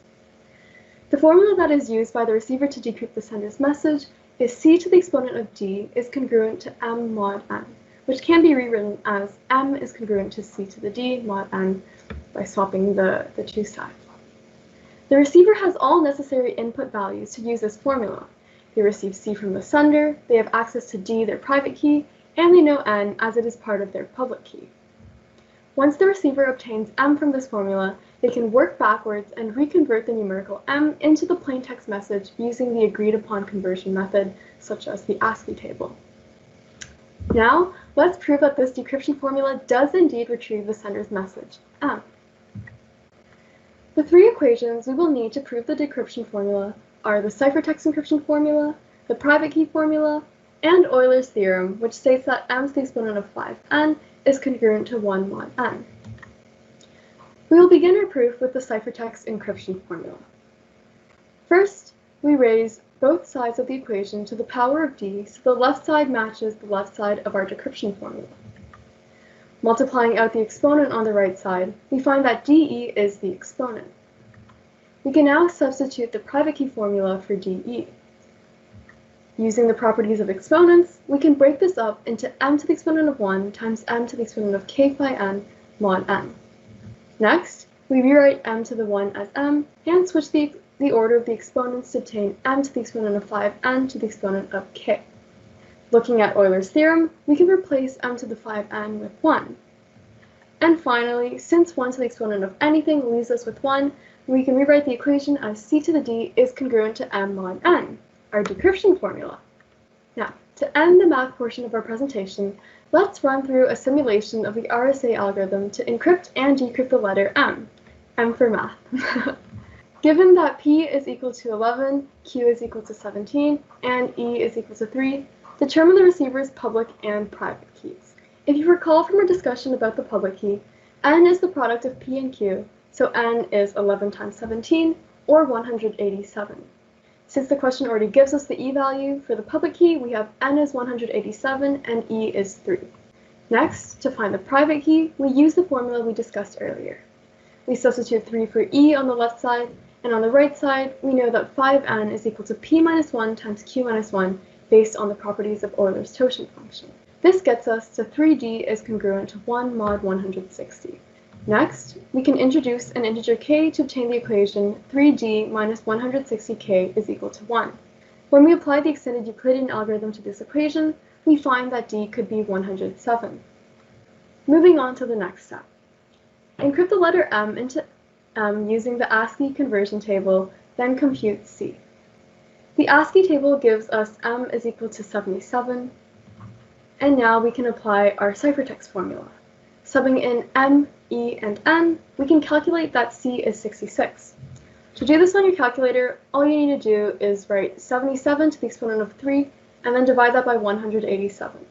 R: The formula that is used by the receiver to decrypt the sender's message is C to the exponent of D is congruent to M mod N, which can be rewritten as M is congruent to C to the D mod N by swapping the two sides. The receiver has all necessary input values to use this formula. They receive C from the sender, they have access to D, their private key, and they know N as it is part of their public key. Once the receiver obtains M from this formula, they can work backwards and reconvert the numerical M into the plaintext message using the agreed-upon conversion method, such as the ASCII table. Now, let's prove that this decryption formula does indeed retrieve the sender's message, M. The three equations we will need to prove the decryption formula are the ciphertext encryption formula, the private key formula, and Euler's theorem, which states that M to the exponent of 5n is congruent to 1 mod n. We will begin our proof with the ciphertext encryption formula. First, we raise both sides of the equation to the power of d so the left side matches the left side of our decryption formula. Multiplying out the exponent on the right side, we find that de is the exponent. We can now substitute the private key formula for de. Using the properties of exponents, we can break this up into m to the exponent of 1 times m to the exponent of k phi n mod n. Next, we rewrite m to the 1 as m and switch the order of the exponents to obtain m to the exponent of 5n to the exponent of k. Looking at Euler's theorem, we can replace m to the 5n with 1. And finally, since 1 to the exponent of anything leaves us with 1, we can rewrite the equation as c to the d is congruent to m mod n, our decryption formula. Now, to end the math portion of our presentation, let's run through a simulation of the RSA algorithm to encrypt and decrypt the letter m for math. Given that p is equal to 11, q is equal to 17, and e is equal to 3, determine the receiver's public and private keys. If you recall from our discussion about the public key, n is the product of p and q, so n is 11 times 17, or 187. Since the question already gives us the e value for the public key, we have n is 187 and e is 3. Next, to find the private key, we use the formula we discussed earlier. We substitute 3 for e on the left side, and on the right side, we know that 5n is equal to p minus 1 times q minus 1 based on the properties of Euler's totient function. This gets us to 3d is congruent to 1 mod 160. Next, we can introduce an integer k to obtain the equation 3d minus 160k is equal to 1. When we apply the extended Euclidean algorithm to this equation, we find that d could be 107. Moving on to the next step. Encrypt the letter m into m using the ASCII conversion table, then compute c. The ASCII table gives us m is equal to 77, and now we can apply our ciphertext formula. Subbing in m, e, and n, we can calculate that c is 66. To do this on your calculator, all you need to do is write 77 to the exponent of 3, and then divide that by 187.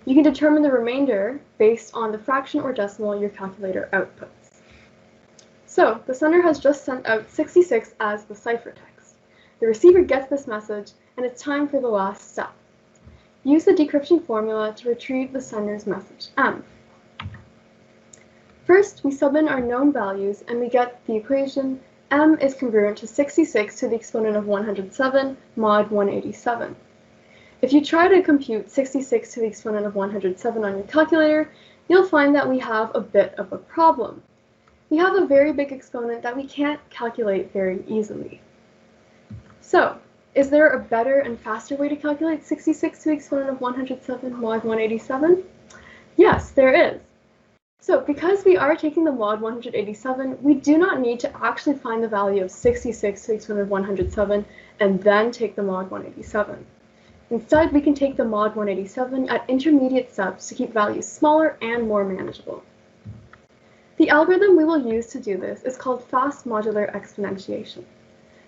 R: You can determine the remainder based on the fraction or decimal your calculator outputs. So, the sender has just sent out 66 as the ciphertext. The receiver gets this message, and it's time for the last step. Use the decryption formula to retrieve the sender's message, m. First, we sub in our known values, and we get the equation m is congruent to 66 to the exponent of 107 mod 187. If you try to compute 66 to the exponent of 107 on your calculator, you'll find that we have a bit of a problem. We have a very big exponent that we can't calculate very easily. So, is there a better and faster way to calculate 66 to the exponent of 107 mod 187? Yes, there is. So, because we are taking the mod 187, we do not need to actually find the value of 66 to the exponent of 107 and then take the mod 187. Instead, we can take the mod 187 at intermediate steps to keep values smaller and more manageable. The algorithm we will use to do this is called fast modular exponentiation.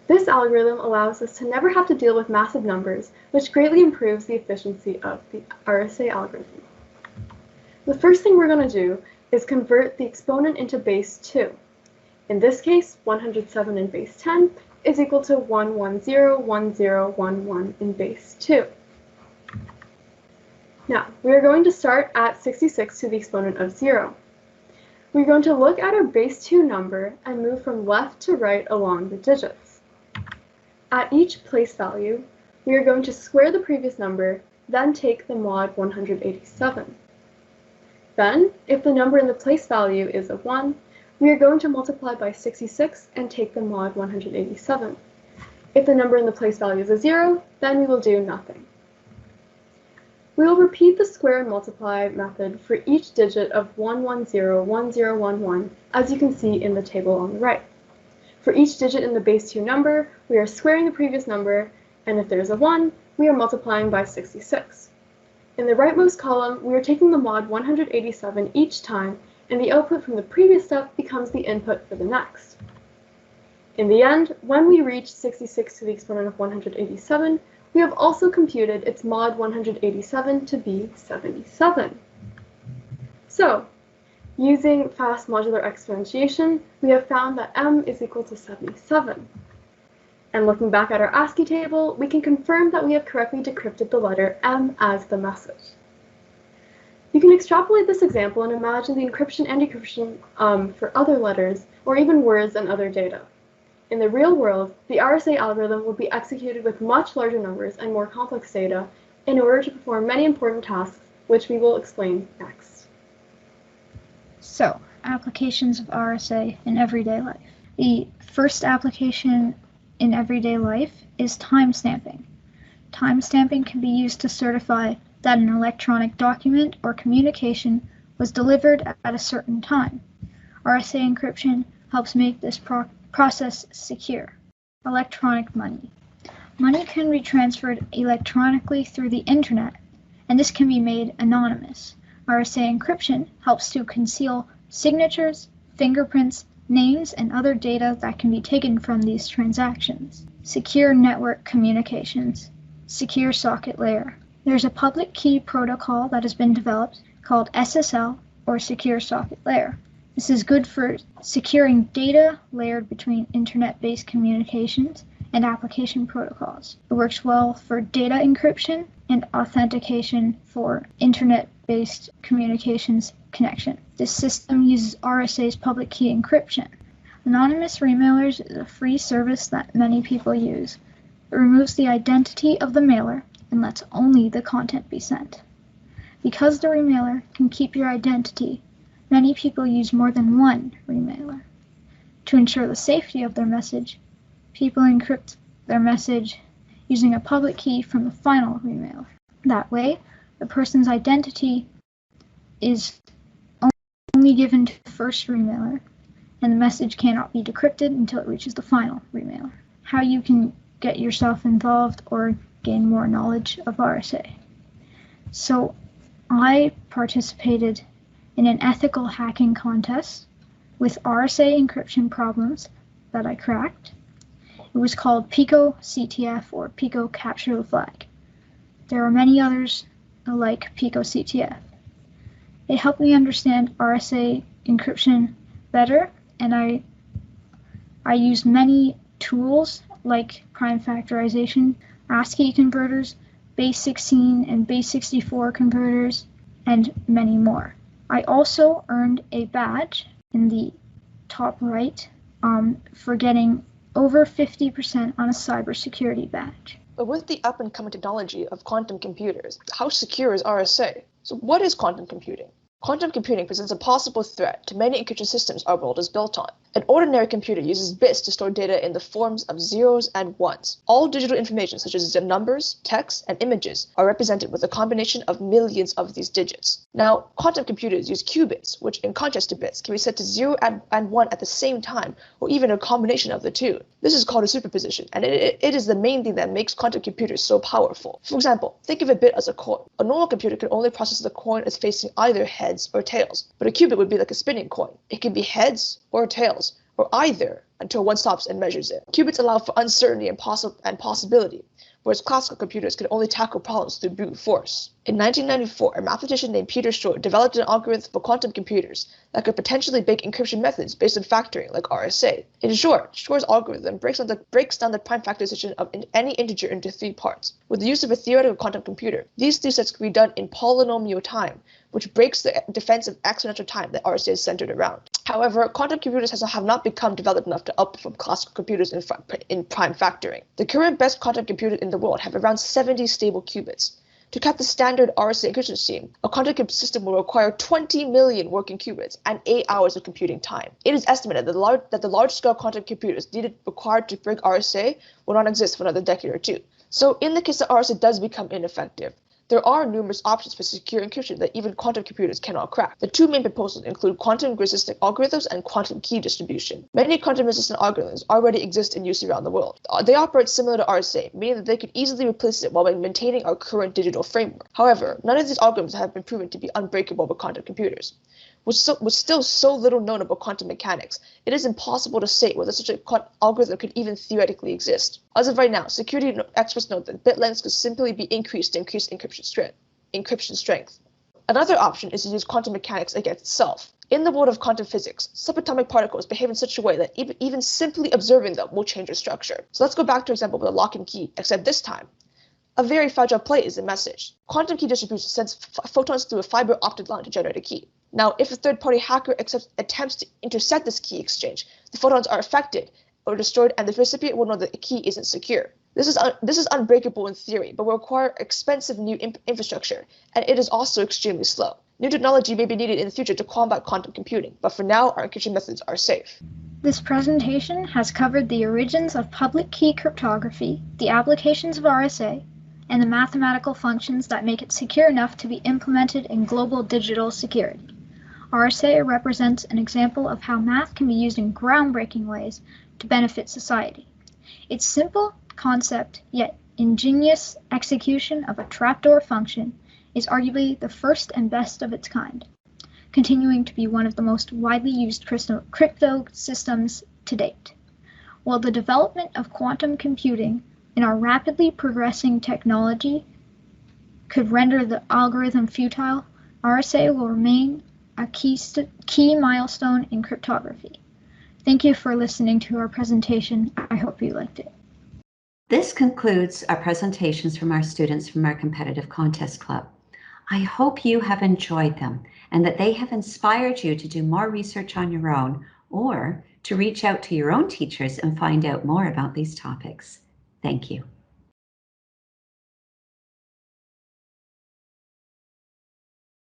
R: This algorithm allows us to never have to deal with massive numbers, which greatly improves the efficiency of the RSA algorithm. The first thing we're going to do is convert the exponent into base 2. In this case, 107 in base 10 is equal to 1101011 in base 2. Now, we are going to start at 66 to the exponent of 0. We're going to look at our base 2 number and move from left to right along the digits. At each place value, we are going to square the previous number, then take the mod 187. Then, if the number in the place value is a 1, we are going to multiply by 66 and take the mod 187. If the number in the place value is a 0, then we will do nothing. We will repeat the square and multiply method for each digit of 1101011, as you can see in the table on the right. For each digit in the base 2 number, we are squaring the previous number, and if there is a 1, we are multiplying by 66. In the rightmost column, we are taking the mod 187 each time, and the output from the previous step becomes the input for the next. In the end, when we reach 66 to the exponent of 187, we have also computed its mod 187 to be 77. So, using fast modular exponentiation, we have found that m is equal to 77. And looking back at our ASCII table, we can confirm that we have correctly decrypted the letter m as the message. You can extrapolate this example and imagine the encryption and decryption for other letters, or even words and other data. In the real world, the RSA algorithm will be executed with much larger numbers and more complex data in order to perform many important tasks, which we will explain next.
Q: So, applications of RSA in everyday life. The first application in everyday life is timestamping. Timestamping can be used to certify that an electronic document or communication was delivered at a certain time. RSA encryption helps make this process secure. Electronic money. Money can be transferred electronically through the internet, and this can be made anonymous. RSA encryption helps to conceal signatures, fingerprints, names, and other data that can be taken from these transactions. Secure network communications. Secure socket layer. There's a public key protocol that has been developed called SSL, or Secure Socket Layer. This is good for securing data layered between internet-based communications and application protocols. It works well for data encryption and authentication for internet-based communications connection. This system uses RSA's public key encryption. Anonymous remailers is a free service that many people use. It removes the identity of the mailer and lets only the content be sent. Because the remailer can keep your identity, many people use more than one remailer. To ensure the safety of their message, people encrypt their message using a public key from the final remailer. That way, the person's identity is only given to the first remailer, and the message cannot be decrypted until it reaches the final remailer. How you can get yourself involved or gain more knowledge of RSA. So, I participated in an ethical hacking contest with RSA encryption problems that I cracked. It was called Pico CTF, or Pico Capture the Flag. There are many others like Pico CTF. It helped me understand RSA encryption better, and I used many tools like prime factorization, ASCII converters, base16 and base64 converters, and many more. I also earned a badge in the top right for getting over 50% on a cybersecurity badge.
P: But with the up-and-coming technology of quantum computers, how secure is RSA? So what is quantum computing? Quantum computing presents a possible threat to many encryption systems our world is built on. An ordinary computer uses bits to store data in the forms of zeros and ones. All digital information, such as numbers, text, and images, are represented with a combination of millions of these digits. Now, quantum computers use qubits, which, in contrast to bits, can be set to 0 and 1 at the same time, or even a combination of the two. This is called a superposition, and it is the main thing that makes quantum computers so powerful. For example, think of a bit as a coin. A normal computer can only process the coin as facing either heads or tails, but a qubit would be like a spinning coin. It can be heads or tails, or either, until one stops and measures it. Qubits allow for uncertainty and possibility, whereas classical computers can only tackle problems through brute force. In 1994, a mathematician named Peter Shor developed an algorithm for quantum computers that could potentially break encryption methods based on factoring, like RSA. In short, Shor's algorithm breaks down the prime factorization of any integer into 3 parts. With the use of a theoretical quantum computer, these 3 steps can be done in polynomial time, which breaks the defensive exponential time that RSA is centered around. However, quantum computers have not become developed enough to outperform classical computers in prime factoring. The current best quantum computers in the world have around 70 stable qubits. To cap the standard RSA encryption scheme, a quantum system will require 20 million working qubits and 8 hours of computing time. It is estimated that the large-scale quantum computers required to break RSA will not exist for another decade or two. So in the case that RSA does become ineffective, there are numerous options for secure encryption that even quantum computers cannot crack. The 2 main proposals include quantum-resistant algorithms and quantum key distribution. Many quantum-resistant algorithms already exist in use around the world. They operate similar to RSA, meaning that they could easily replace it while maintaining our current digital framework. However, none of these algorithms have been proven to be unbreakable with quantum computers. With still so little known about quantum mechanics, it is impossible to say whether such an algorithm could even theoretically exist. As of right now, security experts note that bit lengths could simply be increased to increase encryption strength. Another option is to use quantum mechanics against itself. In the world of quantum physics, subatomic particles behave in such a way that even simply observing them will change their structure. So let's go back to an example with a lock and key, except this time, a very fragile plate is the message. Quantum key distribution sends photons through a fiber optic line to generate a key. Now, if a third-party hacker attempts to intercept this key exchange, the photons are affected, or destroyed, and the recipient will know that the key isn't secure. This is unbreakable in theory, but will require expensive new infrastructure, and it is also extremely slow. New technology may be needed in the future to combat quantum computing, but for now, our encryption methods are safe.
Q: This presentation has covered the origins of public key cryptography, the applications of RSA, and the mathematical functions that make it secure enough to be implemented in global digital security. RSA represents an example of how math can be used in groundbreaking ways to benefit society. Its simple concept, yet ingenious execution of a trapdoor function is arguably the first and best of its kind, continuing to be one of the most widely used crypto systems to date. While the development of quantum computing in our rapidly progressing technology could render the algorithm futile, RSA will remain a key milestone in cryptography. Thank you for listening to our presentation. I hope you liked it.
A: This concludes our presentations from our students from our Competitive Contest Club. I hope you have enjoyed them and that they have inspired you to do more research on your own or to reach out to your own teachers and find out more about these topics. Thank you.